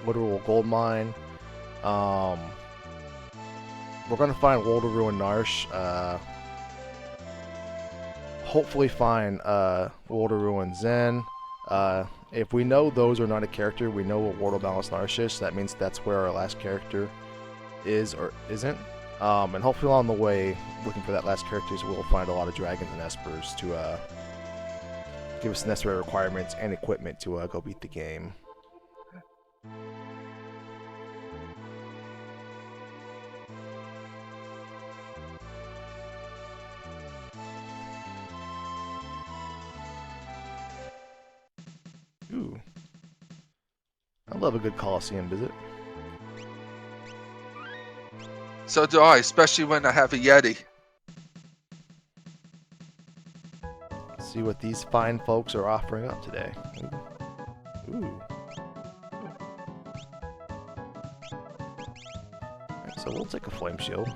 literal gold mine. We're gonna find Walder Ruin Narsh. Hopefully find Walder Ruin Zen. If we know those are not a character, we know what Walder Balance Narsh is. So that means that's where our last character is or isn't. And hopefully along the way, looking for that last character, we'll find a lot of dragons and espers to give us the necessary requirements and equipment to go beat the game. Ooh. I love a good Coliseum visit. So do I, especially when I have a Yeti. See what these fine folks are offering up today. Ooh. Alright, so we'll take a flame shield.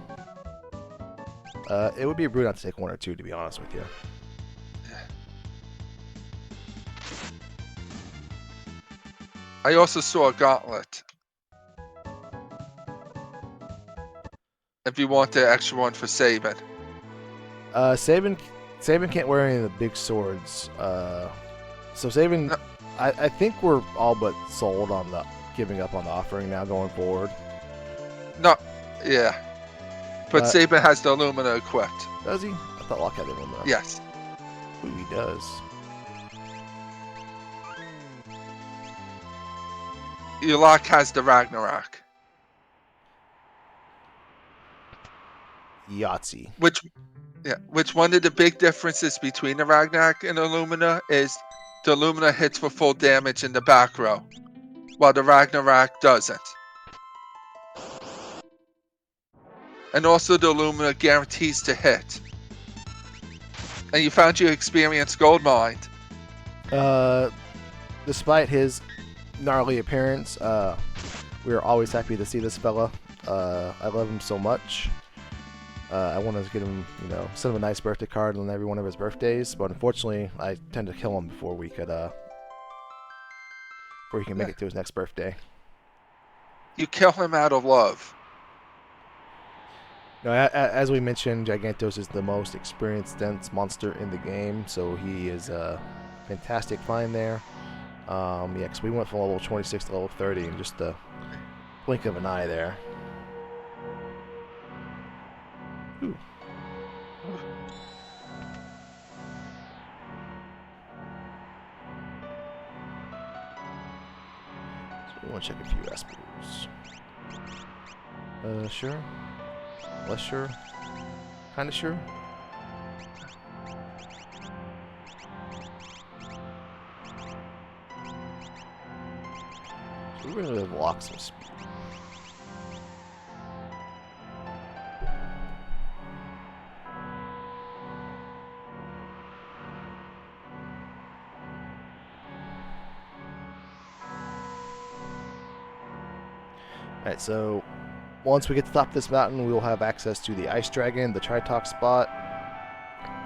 It would be rude not to take one or two, to be honest with you. I also saw a gauntlet. If you want the extra one for Sabin. Sabin can't wear any of the big swords. So Sabin, No. I think we're all but sold on the giving up on the offering now going forward. No, yeah. But Uh, Sabin has the Illumina equipped. Does he? I thought Locke had the Illumina. Yes. Ooh, he does. Ulak has the Ragnarok. Yahtzee. Which one of the big differences between the Ragnarok and Illumina is the Illumina hits for full damage in the back row, while the Ragnarok doesn't. And also the Illumina guarantees to hit. And you found your experienced gold mine. Despite his gnarly appearance, we are always happy to see this fella. I love him so much. I want to get him, send him a nice birthday card on every one of his birthdays, but unfortunately, I tend to kill him before he can make it to his next birthday. You kill him out of love. Now, as we mentioned, Gigantos is the most experienced dense monster in the game, so he is a fantastic find there. Yeah, because we went from level 26 to level 30 in just the blink of an eye there. Ooh. So we want to check a few espers. Sure. Less sure. Kinda sure. So we really have locked some speed. Alright, so once we get to the top of this mountain, we will have access to the Ice Dragon, the Tritox spot,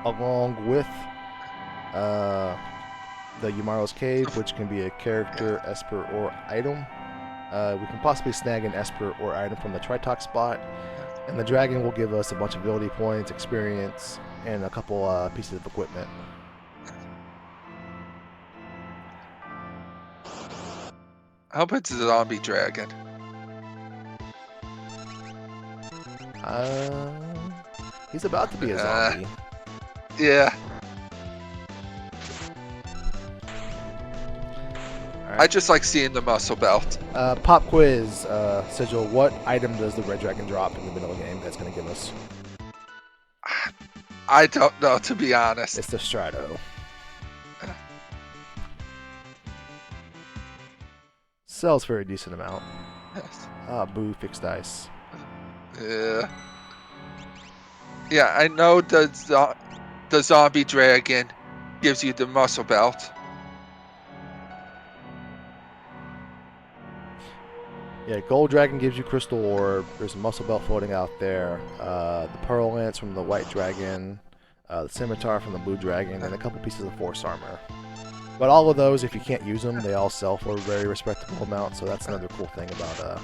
along with the Yumaro's Cave, which can be a character, Esper, or item. We can possibly snag an Esper or item from the Tritox spot, and the Dragon will give us a bunch of ability points, experience, and a couple pieces of equipment. I hope it's a zombie dragon. He's about to be a zombie. Yeah. Right. I just like seeing the muscle belt. Pop quiz, Sigil, what item does the Red Dragon drop in the middle of the game that's going to give us? I don't know, to be honest. It's the Strato. Sells for a decent amount. Yes. Ah, boo, fixed dice. Yeah. Yeah, I know the zombie dragon gives you the muscle belt. Yeah, Gold Dragon gives you Crystal Orb. There's a Muscle Belt floating out there. The Pearl Lance from the White Dragon. The Scimitar from the Blue Dragon. And a couple pieces of Force Armor. But all of those, if you can't use them, they all sell for a very respectable amount. So that's another cool thing about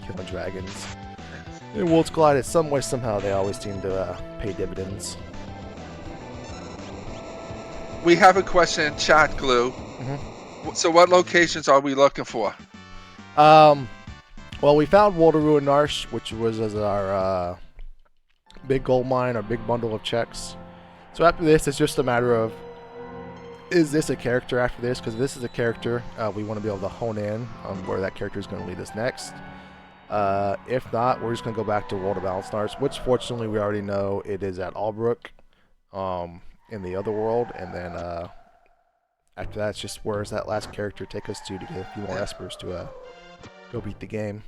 killing dragons. In Worlds Collide, in some way, somehow, they always seem to pay dividends. We have a question in chat, Glue. So what locations are we looking for? Well, we found Waldaroo and Narsh, which was as our big gold mine, our big bundle of checks. So after this, it's just a matter of, is this a character after this? Because if this is a character, we want to be able to hone in on where that character is going to lead us next. If not, we're just going to go back to World of Balance Narsh, which fortunately we already know it is at Albrook in the other world. And then after that, it's just where does that last character take us to get a few more espers to go beat the game.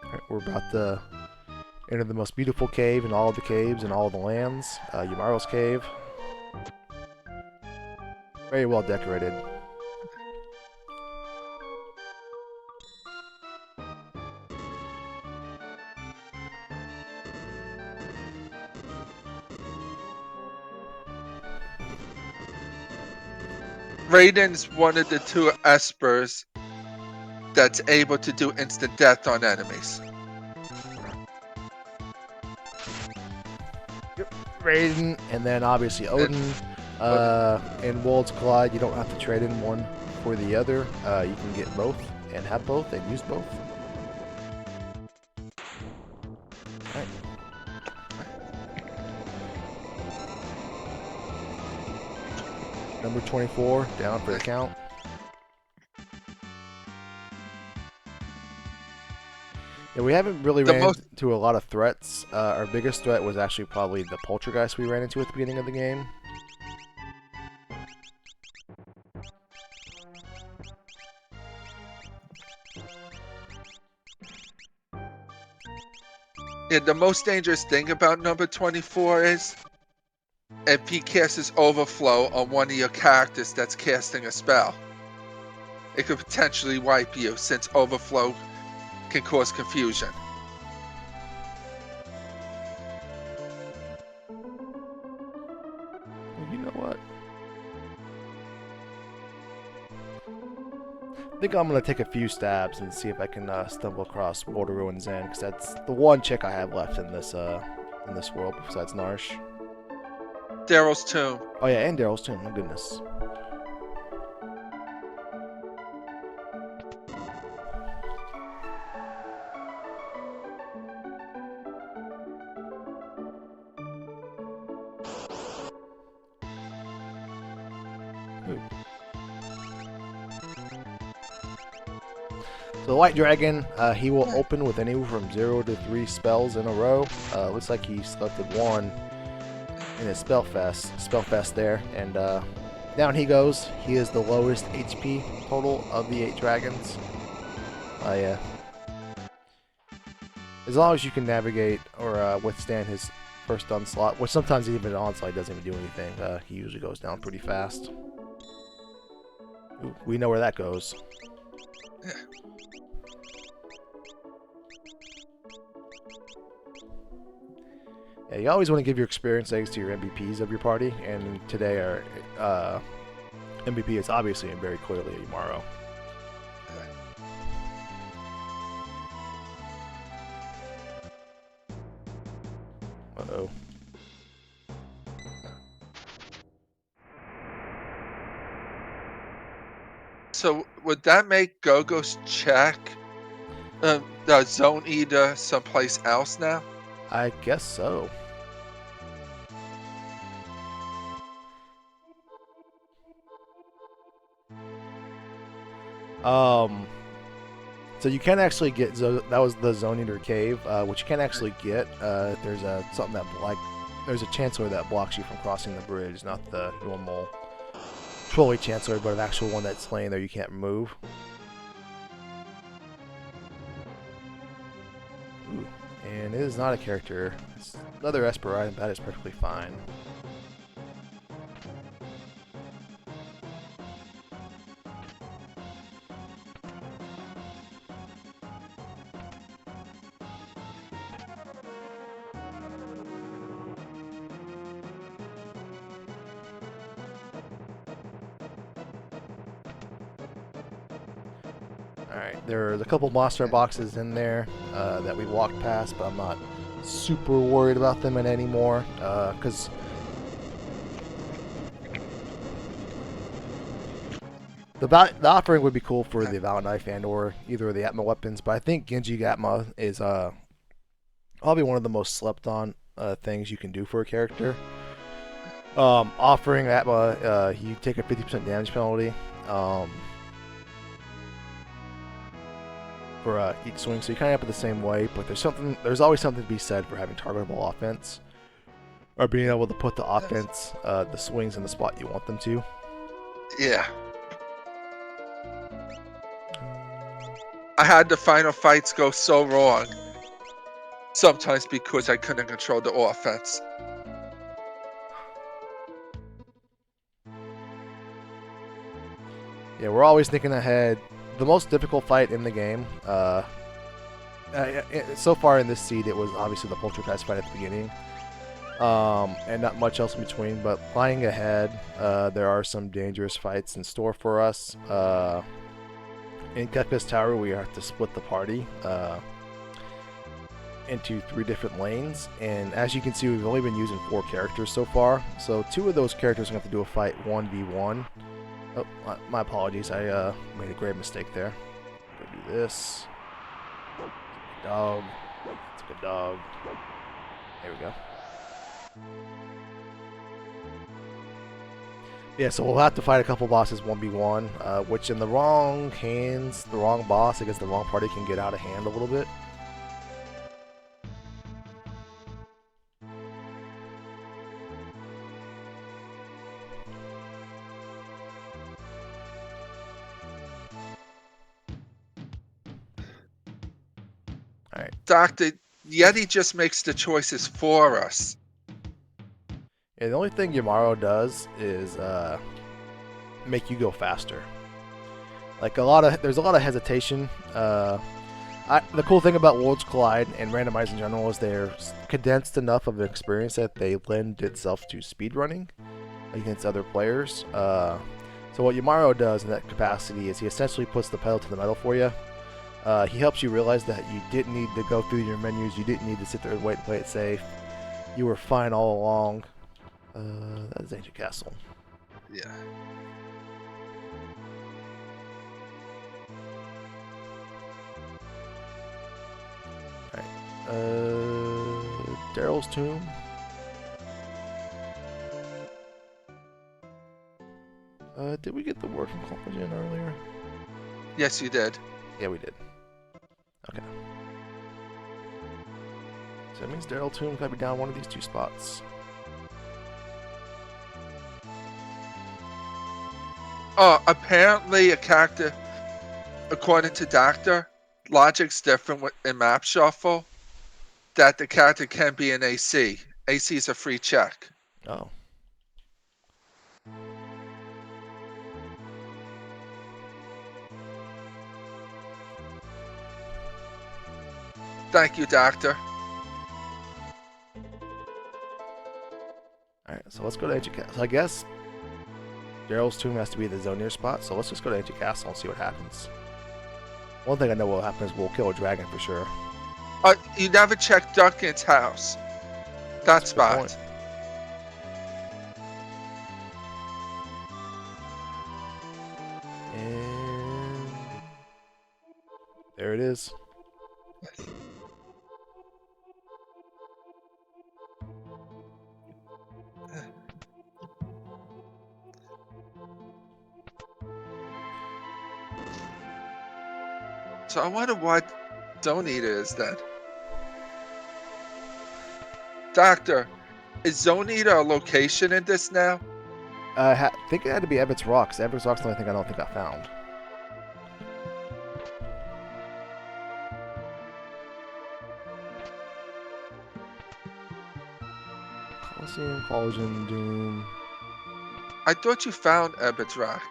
Alright, we're about to enter the most beautiful cave in all of the caves in all of the lands, Yamaro's Cave. Very well decorated. Raiden's one of the two espers that's able to do instant death on enemies. Yep, Raiden, and then obviously Odin. In Worlds Collide, you don't have to trade in one for the other. You can get both and have both and use both. Alright. Number 24, down for the count. Yeah, we haven't really ran into a lot of threats. Our biggest threat was actually probably the Poltergeist we ran into at the beginning of the game. Yeah, the most dangerous thing about number 24 is if he casts his overflow on one of your characters that's casting a spell, it could potentially wipe you since overflow can cause confusion. You know what? I think I'm going to take a few stabs and see if I can stumble across Waldaroo and Zen, because that's the one chick I have left in this world besides Narsh. Daryl's tomb. Oh yeah, and Daryl's tomb. My goodness. So the White Dragon, he will open with anywhere from 0 to 3 spells in a row. Looks like he selected one in his spellfest there, and down he goes. He is the lowest HP total of the 8 dragons. Yeah. As long as you can navigate or withstand his first onslaught, which sometimes even an onslaught doesn't even do anything, he usually goes down pretty fast. Ooh, we know where that goes. Yeah, you always want to give your experience eggs to your MVPs of your party, and today our MVP is obviously and very clearly Yamaro. Uh-oh. So would that make Gogo's check the Zone Eater someplace else now? I guess so. So you can actually get, that was the Zone Eater Cave, which you can actually get. There's there's a chancellor that blocks you from crossing the bridge, not the normal trolley chancellor, but an actual one that's laying there you can't move. Ooh. And it is not a character. It's another Esper item. That is perfectly fine. Alright, there's a couple monster boxes in there that we walked past, but I'm not super worried about them anymore, because the offering would be cool for the Valor Knife and or either of the Atma weapons, but I think Genji Atma is probably one of the most slept on things you can do for a character. Offering Atma, you take a 50% damage penalty. For each swing, so you kind of have it the same way, but there's always something to be said for having targetable offense, or being able to put the offense, the swings in the spot you want them to. Yeah. I had the final fights go so wrong, sometimes because I couldn't control the offense. Yeah, we're always thinking ahead. The most difficult fight in the game, so far in this seed, it was obviously the Poltergeist fight at the beginning, and not much else in between. But flying ahead, there are some dangerous fights in store for us. In Keka's Tower, we have to split the party into 3 different lanes, and as you can see, we've only been using 4 characters so far. So 2 of those characters are going to have to do a fight 1v1. Oh, my apologies. I made a grave mistake there. Go do this. Dog. It's a good dog. There we go. Yeah, so we'll have to fight a couple bosses 1v1, which in the wrong hands, the wrong boss against the wrong party can get out of hand a little bit. Alright. Dr. Yeti just makes the choices for us. Yeah, the only thing Yamaro does is make you go faster. Like there's a lot of hesitation. The cool thing about Worlds Collide and Randomize in general is they're condensed enough of an experience that they lend itself to speedrunning against other players. So what Yamaro does in that capacity is he essentially puts the pedal to the metal for you. He helps you realize that you didn't need to go through your menus, you didn't need to sit there and wait and play it safe. You were fine all along. That is Ancient Castle. Yeah. Alright. Daryl's Tomb. Did we get the word from Compogen earlier? Yes, you did. Yeah, we did. Okay. So that means Daryl Tomb gotta be down one of these 2 spots. Apparently a character, according to Doctor, logic's different in Map Shuffle, that the character can be an AC. AC is a free check. Oh. Thank you, Doctor. Alright, so let's go to Ancient Castle. So I guess Daryl's Tomb has to be the Zonir spot, so let's just go to Ancient Castle and see what happens. One thing I know will happen is we'll kill a dragon for sure. You never checked Duncan's house. That spot. And there it is. So I wonder what Zone Eater is then. Doctor, is Zone Eater a location in this now? I think it had to be Ebbets Rocks. Ebbets Rocks is the only thing I don't think I found. Coliseum, Collagen, Doom. I thought you found Ebbett's Rock.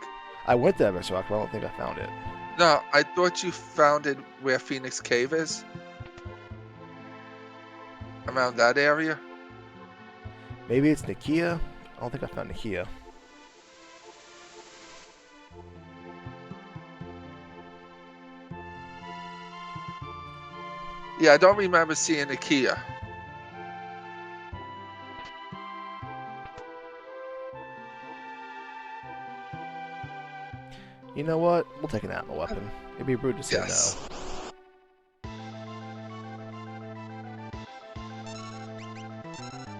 I went to Ebbets Rock, but I don't think I found it. No, I thought you found it where Phoenix Cave is. Around that area. Maybe it's Nikia? I don't think I found Nikia. Yeah, I don't remember seeing Nikia. You know what? We'll take an Atma weapon. It'd be rude to say Yes. no.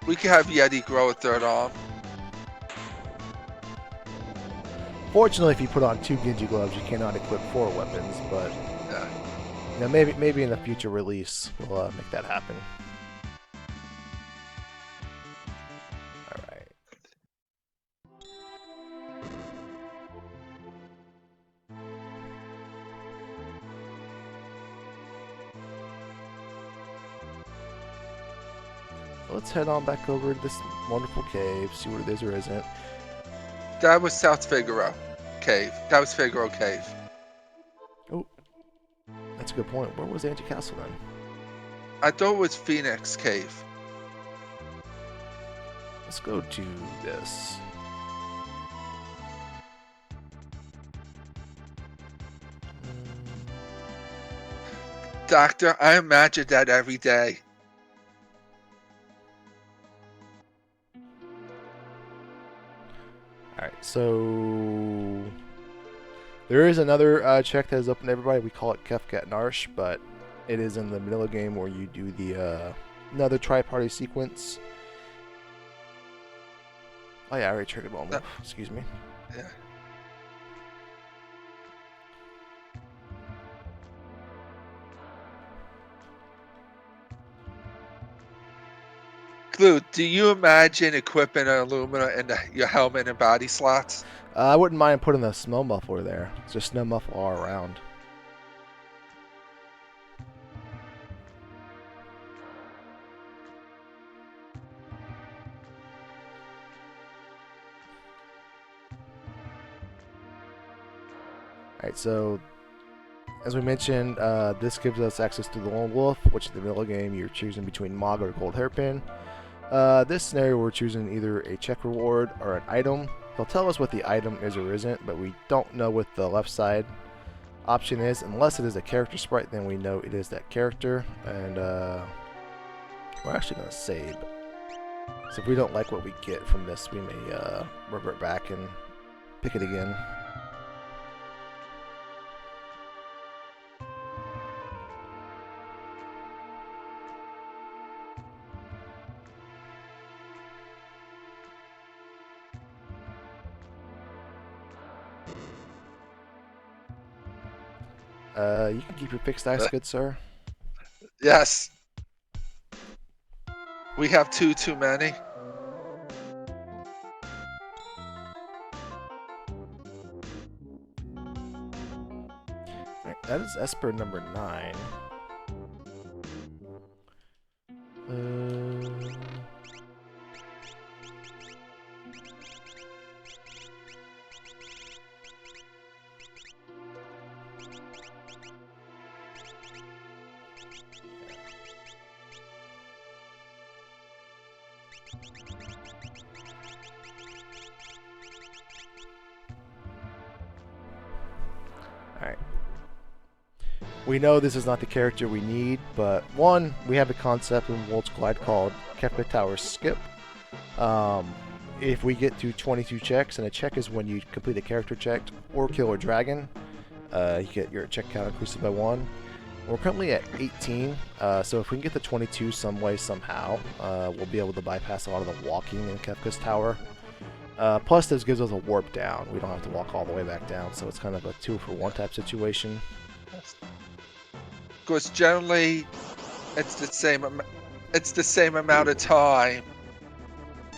We could have Yeti grow a third arm. Fortunately, if you put on 2 Genji gloves, you cannot equip 4 weapons, but Yeah. you know, maybe in a future release we'll make that happen. Alright. Let's head on back over to this wonderful cave, see what it is or isn't. That was South Figaro Cave. That was Figaro Cave. Oh, that's a good point. Where was Anti Castle then? I thought it was Phoenix Cave. Let's go to this. Doctor, I imagine that every day. Alright, so there is another check that is open to everybody. We call it Kefkat Narsh, but it is in the middle of the game where you do the another tri-party sequence. Oh yeah, I already triggered one. Excuse me. Yeah. Glue, do you imagine equipping an Illumina in your helmet and body slots? I wouldn't mind putting the snow muffler there. It's just snow muffler all around. Alright, so as we mentioned, this gives us access to the Lone Wolf, which in the middle of the game you're choosing between Mog or Gold Hairpin. This scenario we're choosing either a check reward or an item. He'll tell us what the item is or isn't, but we don't know what the left side option is. Unless it is a character sprite, then we know it is that character, and we're actually going to save. So if we don't like what we get from this, we may revert back and pick it again. You can keep your fixed dice, good sir. Yes. We have too many. Right, that is Esper number 9. Alright. We know this is not the character we need, but one, we have a concept in Worlds Collide called Kefka Tower Skip. If we get to 22 checks, and a check is when you complete a character check or kill a dragon, you get your check count increased by 1. We're currently at 18, so if we can get to 22 some way, somehow, we'll be able to bypass a lot of the walking in Kefka's Tower. Plus, this gives us a warp down. We don't have to walk all the way back down, so it's kind of a 2-for-1 type situation. Because generally, it's the same amount of time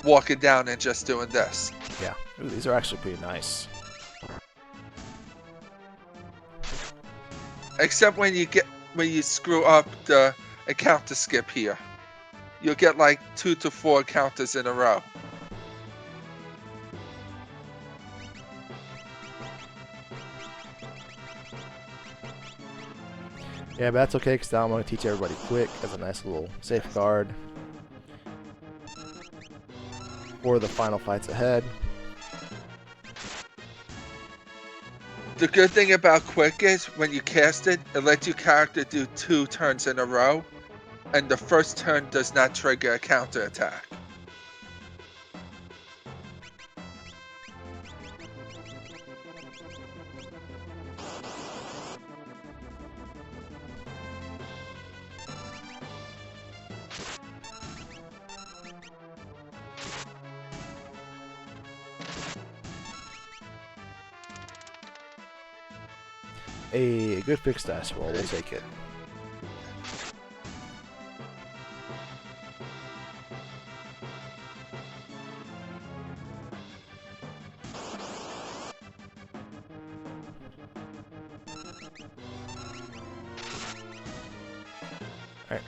walking down and just doing this. Yeah. Ooh, these are actually pretty nice. Except when you screw up the counter skip here. You'll get like 2 to 4 counters in a row. Yeah, but that's okay, because now I'm going to teach everybody quick as a nice little safeguard for the final fights ahead. The good thing about quick is when you cast it, it lets your character do 2 turns in a row, and the first turn does not trigger a counter attack. A good fixed dice roll, we'll take it. Alright.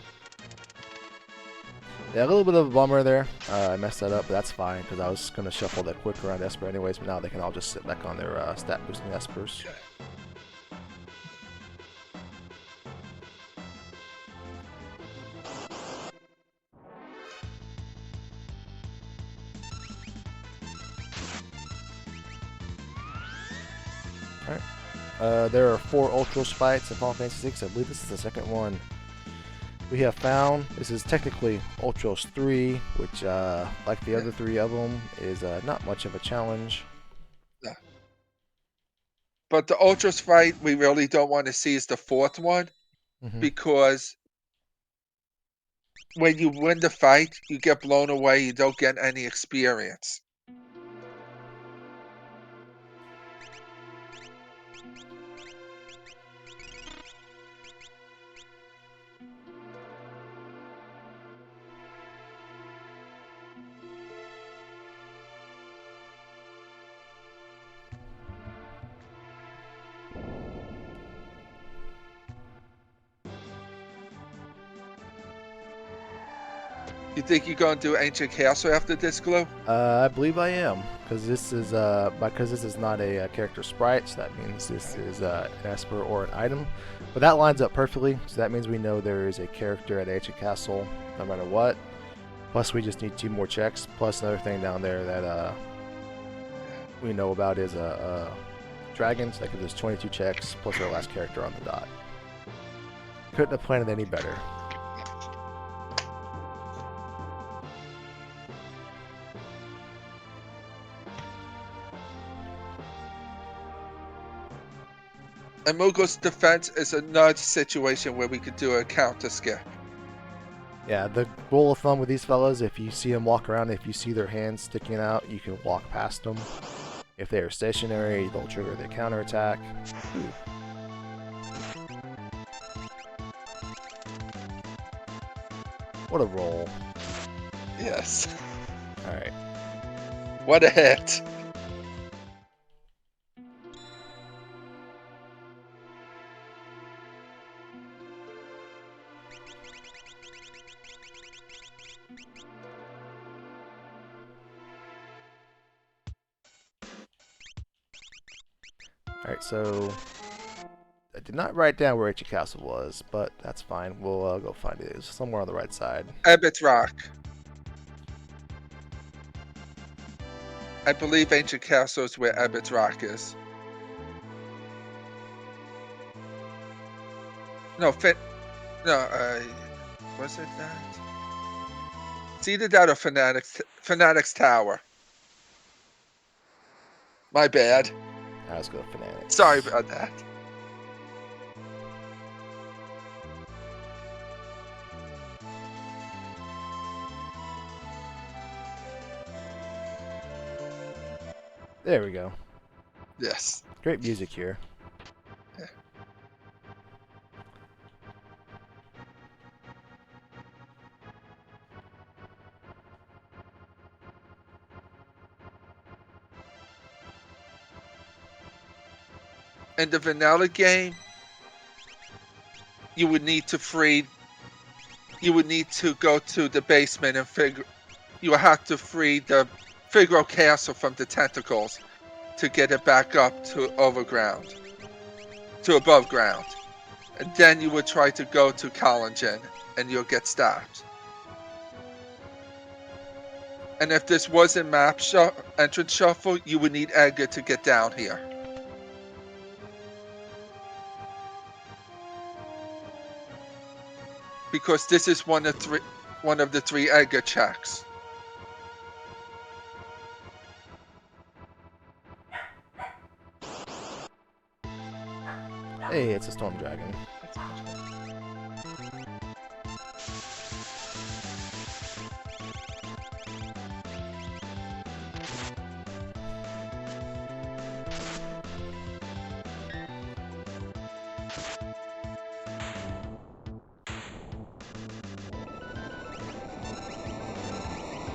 Yeah, a little bit of a bummer there. I messed that up, but that's fine, because I was going to shuffle that quick around Esper anyways, but now they can all just sit back on their stat boosting Espers. Alright. There are 4 Ultros fights in Final Fantasy VI. I believe this is the second one we have found. This is technically Ultros 3, which, like the other 3 of them, is not much of a challenge. Yeah. But the Ultras fight we really don't want to see is the 4th one, because when you win the fight, you get blown away, you don't get any experience. You think you're going to do Ancient Castle after this, Glue? I believe I am, because this is not a character sprite, so that means this is an Esper or an item. But that lines up perfectly, so that means we know there is a character at Ancient Castle, no matter what. Plus, we just need 2 more checks. Plus, another thing down there that we know about is dragons. That gives us 22 checks plus our last character on the dot. Couldn't have planned it any better. And Mughal's defense is another situation where we could do a counter skip. Yeah, the rule of thumb with these fellas, if you see them walk around, if you see their hands sticking out, you can walk past them. If they are stationary, they'll trigger their counterattack. What a roll. Yes. Alright. What a hit. Alright, so I did not write down where Ancient Castle was, but that's fine. We'll go find it. It's somewhere on the right side. Ebbett's Rock. I believe Ancient Castle is where Ebbett's Rock is. No, was it that? It's either that or Fanatics Tower. My bad. Let's go Fanatics. Sorry about that. There we go. Yes. Great music here. Yeah. In the vanilla game, you would need to go to the basement and you would have to free the Figaro Castle from the tentacles to get it back up to above ground. And then you would try to go to Collingen and you'll get stopped. And if this wasn't entrance shuffle, you would need Edgar to get down here. Because this is one of the three Edgar checks. Hey, it's a storm dragon.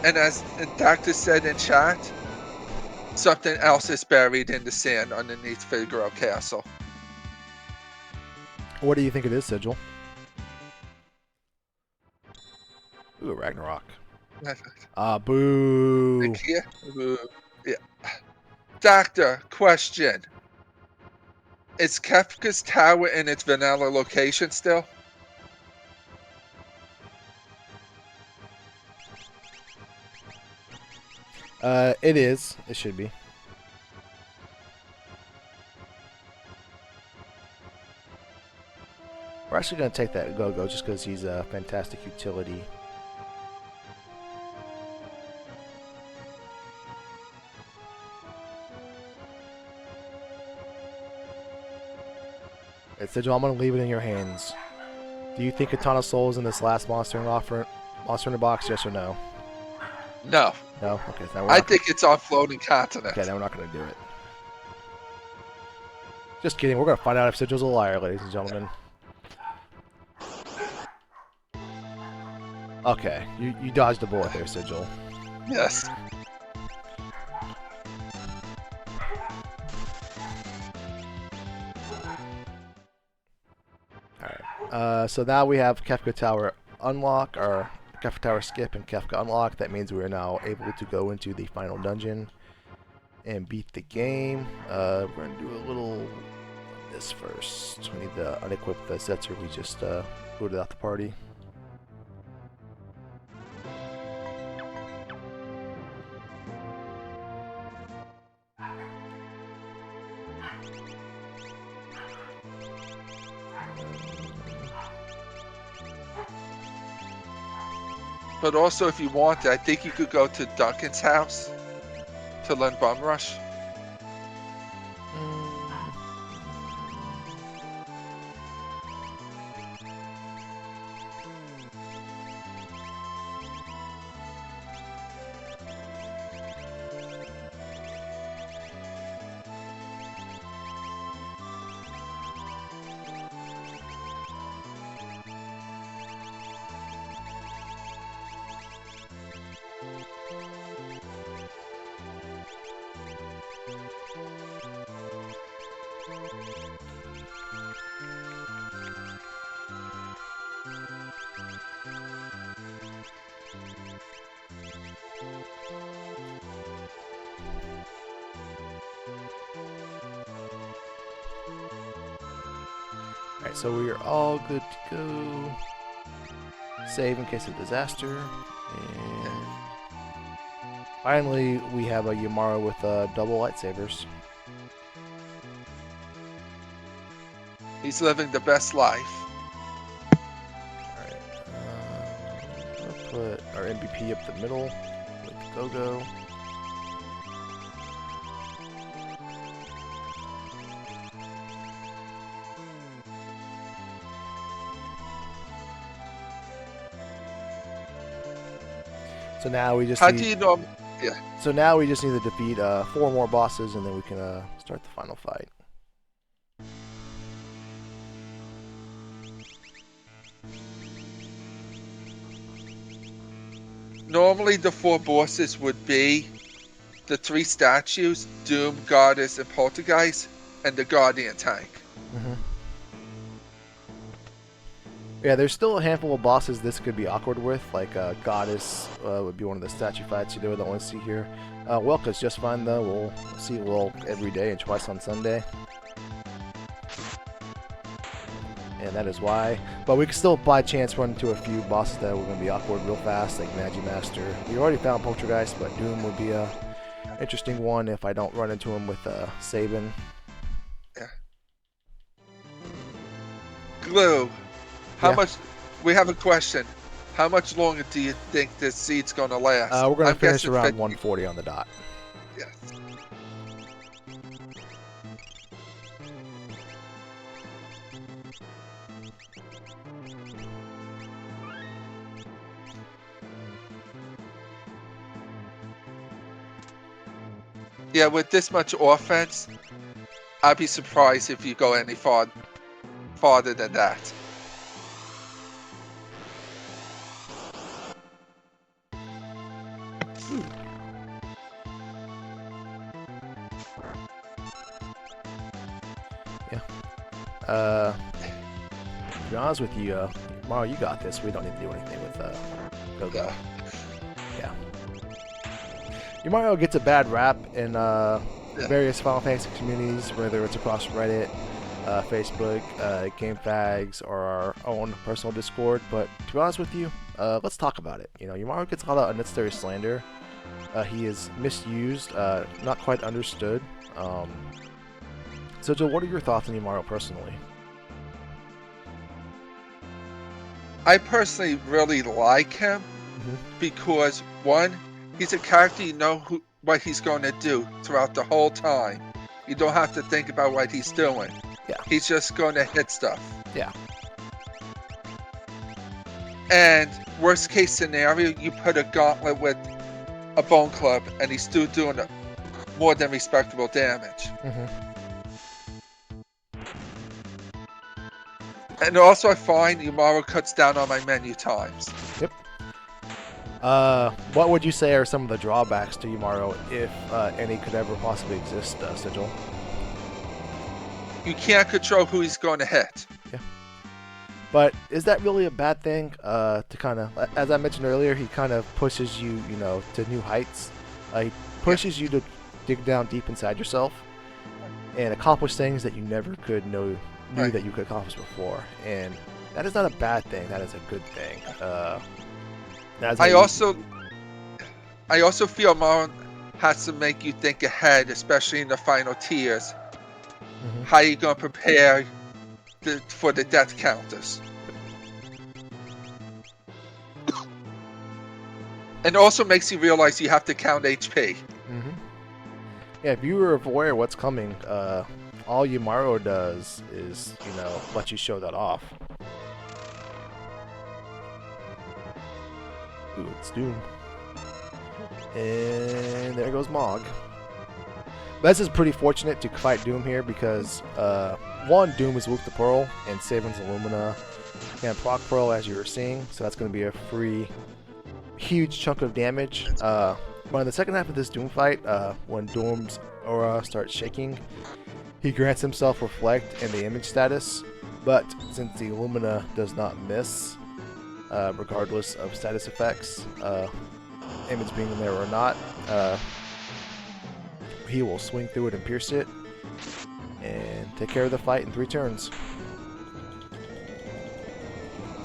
And as the doctor said in chat, something else is buried in the sand underneath Figaro Castle. What do you think it is, Sigil? Ooh, Ragnarok. Boo. Yeah. Doctor, question. Is Kefka's Tower in its vanilla location still? It is. It should be. We're actually going to take that Go-Go just because he's a fantastic utility. Hey, Sigil, I'm going to leave it in your hands. Do you think a ton of souls in this last monster in the box, yes or no? No. No? Okay. So I think it's on Floating Continent. Okay, then we're not going to do it. Just kidding. We're going to find out if Sigil's a liar, ladies and gentlemen. Okay. You dodged a bullet there, Sigil. Yes. Alright. So now we have Kefka Tower unlock, or Kefka Tower skip and Kefka unlock. That means we are now able to go into the final dungeon and beat the game. We're going to do a little of this first. We need to unequip the Setzer we just booted out the party. But also, if you want, I think you could go to Duncan's house to learn Bum Rush. Alright, so we are all good to go. Save in case of disaster. And finally, we have a Yamara with double lightsabers. He's living the best life. Alright, we'll put our MVP up the middle with Go-Go. So now we just So now we just need to defeat 4 more bosses, and then we can start the final fight. Normally, the 4 bosses would be the 3 statues, Doom, Goddess, and Poltergeist. and the Guardian tank. Mm-hmm. Yeah, there's still a handful of bosses this could be awkward with, like Goddess would be one of the statue fights you do that I want to see here. Welka's just fine though. We'll see Welk every day and twice on Sunday. And that is why. But we can still by chance run into a few bosses that we're going to be awkward real fast, like Magi Master. We already found Poltergeist, but Doom would be a interesting one if I don't run into him with Sabin. Yeah. Glue. How much? We have a question. How much longer do you think this seed's going to last? We're going to finish around 140 on the dot. Yes. Yeah, with this much offense, I'd be surprised if you go any farther than that. Yeah. To be honest with you, Mario, you got this. We don't need to do anything with Go-Go. Yeah. Mario gets a bad rap in various Final Fantasy communities, whether it's across Reddit, Facebook, GameFags, or our own personal Discord. But to be honest with you, let's talk about it. Mario gets a lot of unnecessary slander. He is misused, not quite understood. So, Joe, what are your thoughts on Mario personally? I personally really like him because, one, he's a character you know what he's going to do throughout the whole time. You don't have to think about what he's doing. Yeah. He's just going to hit stuff. Yeah. And worst case scenario, you put a gauntlet with a bone club and he's still doing more than respectable damage. And also I find Umaru cuts down on my menu times. Yep. What would you say are some of the drawbacks to Umaru, if any could ever possibly exist, Sigil? You can't control who he's going to hit. Yeah. But is that really a bad thing? To kind of, as I mentioned earlier, he kind of pushes you, to new heights. He pushes you to dig down deep inside yourself and accomplish things that you never could knew that you could accomplish before. And that is not a bad thing. That is a good thing. I also feel Mario has to make you think ahead, especially in the final tiers. How you gonna prepare for the death counters? And also makes you realize you have to count HP. Yeah, if you were aware of what's coming, all Umaru does is, let you show that off. Ooh, it's Doom. And there goes Mog. This is pretty fortunate to fight Doom here because, one, Doom is weak to Pearl, and Sabin's Illumina can proc Pearl as you were seeing, so that's going to be a free, huge chunk of damage. But in the second half of this Doom fight, when Doom's aura starts shaking, he grants himself Reflect and the image status, but since the Illumina does not miss, regardless of status effects, image being there or not, he will swing through it and pierce it, and take care of the fight in 3 turns.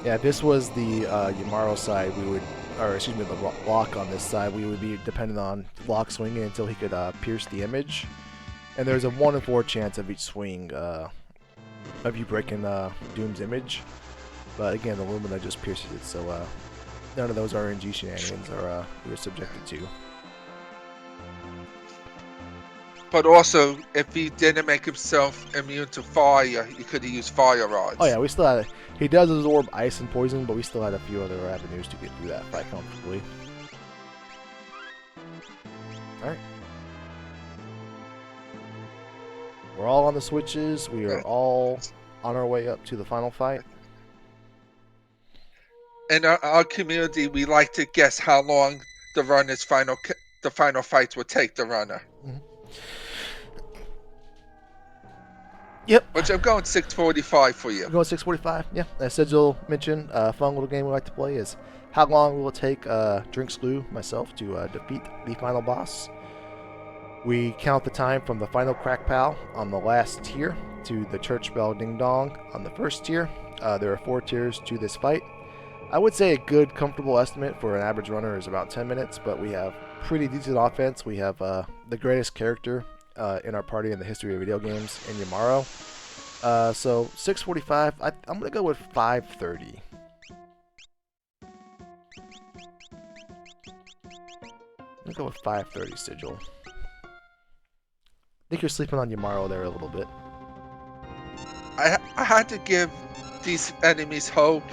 Yeah, this was the Umaru side. The lock on this side. We would be dependent on lock swinging until he could pierce the image, and there's a 1 in 4 chance of each swing of you breaking Doom's image. But again, the Illumina just pierces it, so none of those RNG shenanigans are you're subjected to. But also, if he didn't make himself immune to fire, he could have used fire rods. Oh yeah, we still had. He does absorb ice and poison, but we still had a few other avenues to get through that fight comfortably. All right. We're all on the switches. We are all on our way up to the final fight. In our community, we like to guess how long the final fights will take the runner. Yep. Which I'm going 645 for you. We're going 6:45. Yeah. As Sigil mentioned, a fun little game we like to play is how long will it take Drinks Glue, myself, to defeat the final boss? We count the time from the final crack pal on the last tier to the church bell ding dong on the first tier. There are 4 tiers to this fight. I would say a good, comfortable estimate for an average runner is about 10 minutes, but we have pretty decent offense. We have the greatest character in our party in the history of video games in Yamaro. So 6:45. I'm gonna go with 5:30. I'm gonna go with 5:30, Sigil. I think you're sleeping on Yamaro there a little bit. I had to give these enemies hope.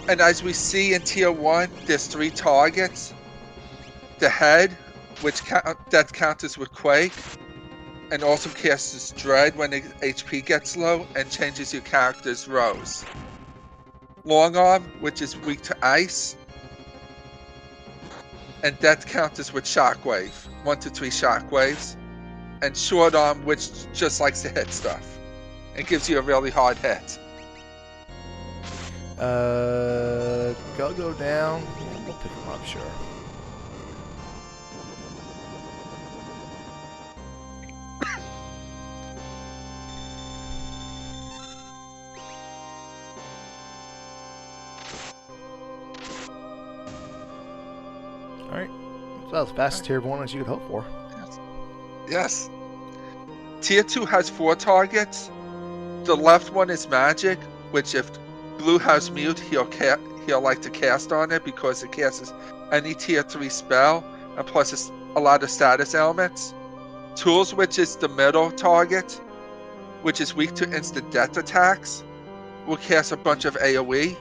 And as we see in Tier 1, there's 3 targets. The head, which death counters with Quake, and also casts Dread when HP gets low and changes your character's rows. Long Arm, which is weak to ice, and death counters with Shockwave, 1 to 3 Shockwaves, and Short Arm, which just likes to hit stuff. It gives you a really hard hit. Go down. Yeah, we'll pick him up, sure. Alright. So that was the fastest tier 1 as you could hope for. Yes. Tier 2 has 4 targets. The left one is magic, which if Blue has mute, he'll like to cast on it because it casts any tier 3 spell, and plus it's a lot of status elements. Tools, which is the middle target, which is weak to instant death attacks, will cast a bunch of AoE.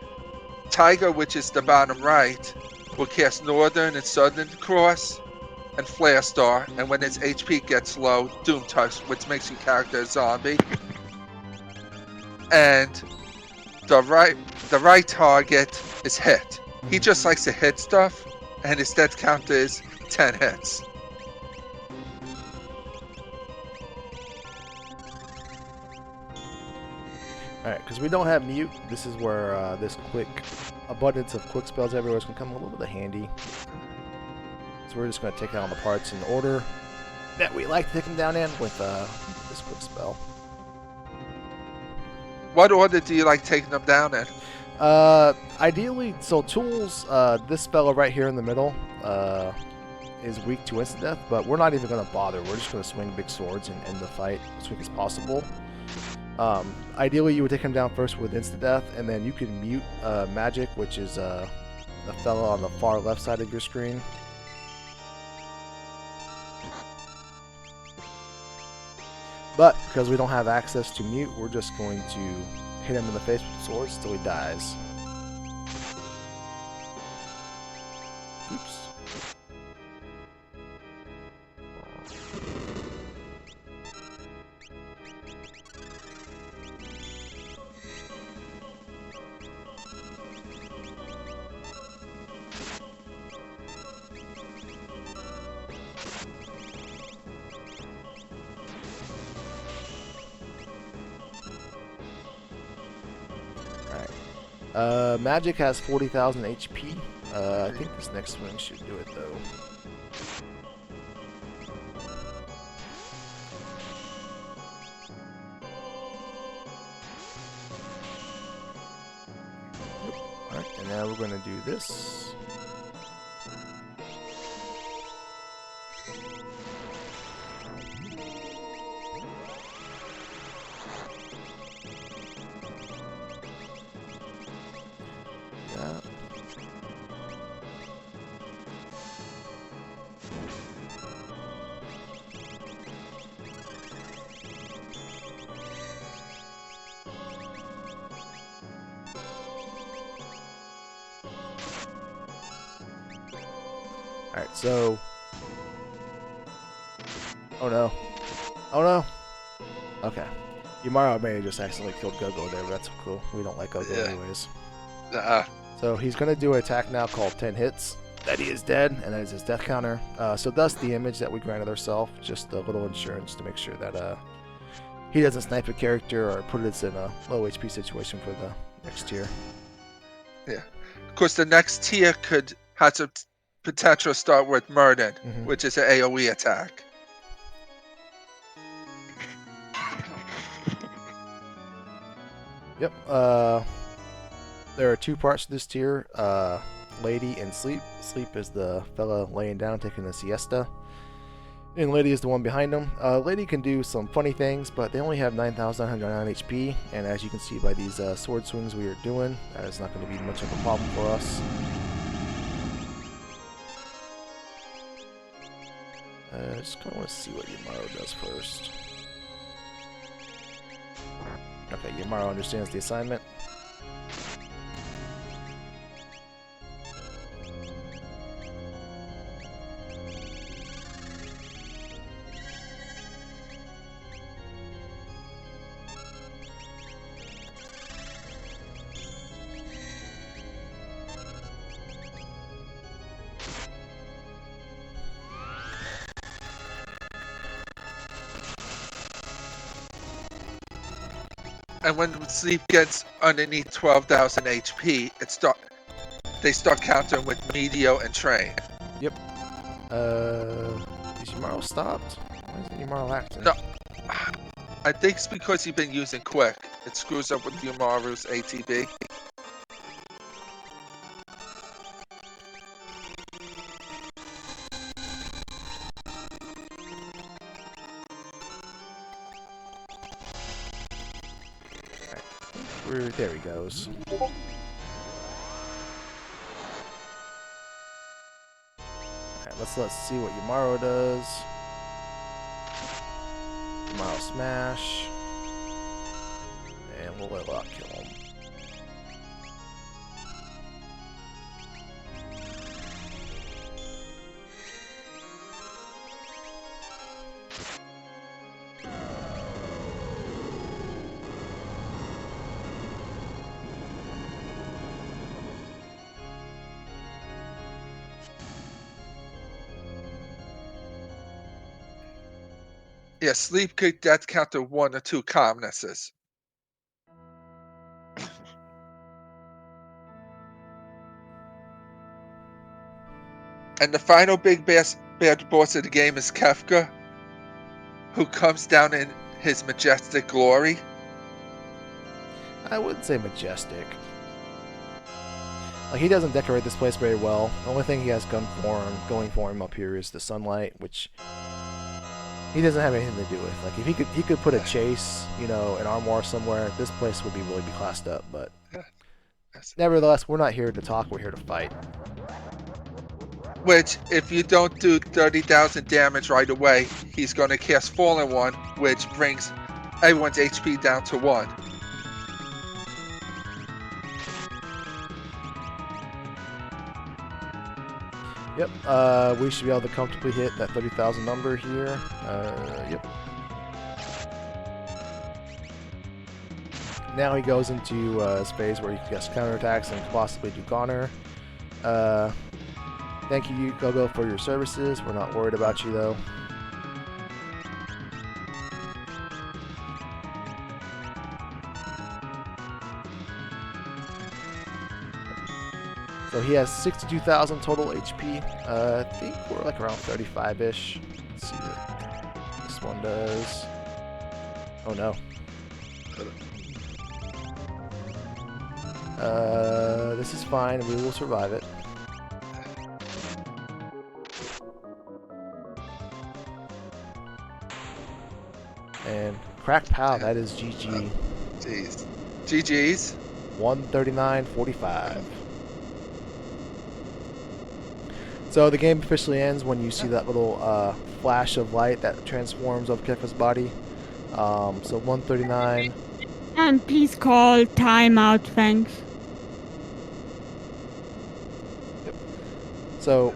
Tiger, which is the bottom right, will cast Northern and Southern Cross, and Flare Star, and when its HP gets low, Doom Touch, which makes your character a zombie. And the right target is hit. He just likes to hit stuff, and his death count is 10 hits. Alright, because we don't have mute, this is where this abundance of quick spells everywhere is going to come a little bit handy. So we're just going to take out all the parts in the order that we like to take them down in with this quick spell. What order do you like taking them down in? Ideally, so tools, this spell right here in the middle is weak to instant death, but we're not even going to bother. We're just going to swing big swords and end the fight as quick as possible. Ideally, you would take him down first with instant death, and then you can mute magic, which is the fella on the far left side of your screen. But because we don't have access to mute, we're just going to hit him in the face with swords till he dies. Oops. Magic has 40,000 HP. I think this next swing should do it though. Alright, and now we're going to do this. Alright, so... Oh no. Oh no! Okay. Yamaro may have just accidentally killed Gogo there, but that's cool. We don't like Gogo anyways. So he's going to do an attack now called 10 hits. that he is dead, and that is his death counter. So thus the image that we granted ourselves, just a little insurance to make sure that he doesn't snipe a character or put us in a low HP situation for the next tier. Yeah. Of course, the next tier could have some potential start with Murden, which is an AoE attack. Yep. There are two parts to this tier, Lady and Sleep. Sleep is the fella laying down taking a siesta, and Lady is the one behind him. Lady can do some funny things, but they only have 9,909 HP, and as you can see by these sword swings we are doing, that is not going to be much of a problem for us. Just kind of want to see what Yamaro does first. Okay, Yamaro understands the assignment. And when Sleep gets underneath 12,000 HP, they start countering with Medio and Train. Yep. Is Yamaro stopped? Why isn't Yamaro acting? No. I think it's because you've been using Quick. It screws up with Yamaru's ATB. There he goes. Alright, let's see what Yamaro does. Yamaro smash. And we'll let Lock kill him. Yeah, Sleep could death counter 1 or 2 calmnesses. And the final big bad boss of the game is Kefka, who comes down in his majestic glory. I wouldn't say majestic. Like, he doesn't decorate this place very well. The only thing he has going for him up here is the sunlight, which he doesn't have anything to do with. Like, if he could put a chase, you know, an armoire somewhere, this place would really be classed up. But nevertheless, we're not here to talk. We're here to fight. Which, if you don't do 30,000 damage right away, he's going to cast Fallen One, which brings everyone's HP down to 1. Yep, we should be able to comfortably hit that 30,000 number here. Yep. Now he goes into his phase where he can cast counterattacks and possibly do Goner. Thank you, Gogo, for your services. We're not worried about you, though. So he has 62,000 total HP. I think we're like around 35-ish. Let's see what this one does. Oh no. This is fine. We will survive it. And crack pow, that is GG. Jeez. GG's. 139.45. So the game officially ends when you see that little flash of light that transforms of Kefka's body. So 139. And please call timeout, thanks. Yep. So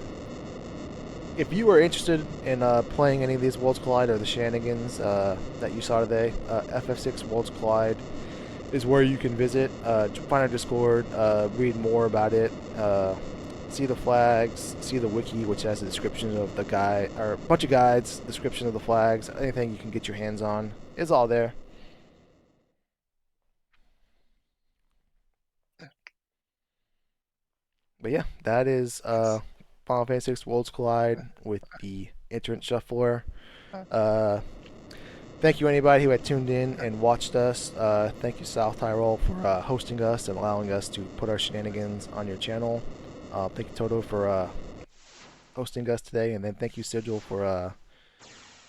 if you are interested in playing any of these Worlds Collide or the shenanigans that you saw today, FF6 Worlds Collide is where you can visit, find our Discord, read more about it, see the flags, see the wiki, which has a description of the guy, or a bunch of guides, description of the flags, anything you can get your hands on is all there. But yeah, that is Final Fantasy VI Worlds Collide with the Internet Shuffler. Thank you anybody who had tuned in and watched us. Thank you SouthTyrol for hosting us and allowing us to put our shenanigans on your channel. Thank you Toto for hosting us today, and then thank you Sigil for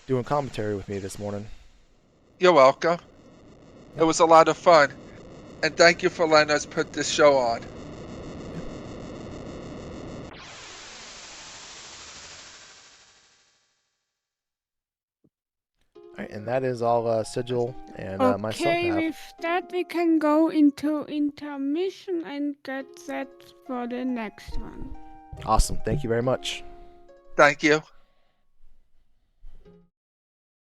doing commentary with me this morning. You're welcome. It was a lot of fun. And thank you for letting us put this show on. Alright, and that is all Sigil and myself Okay, have. with that we can go into intermission and get set for the next one. Awesome. Thank you very much. Thank you.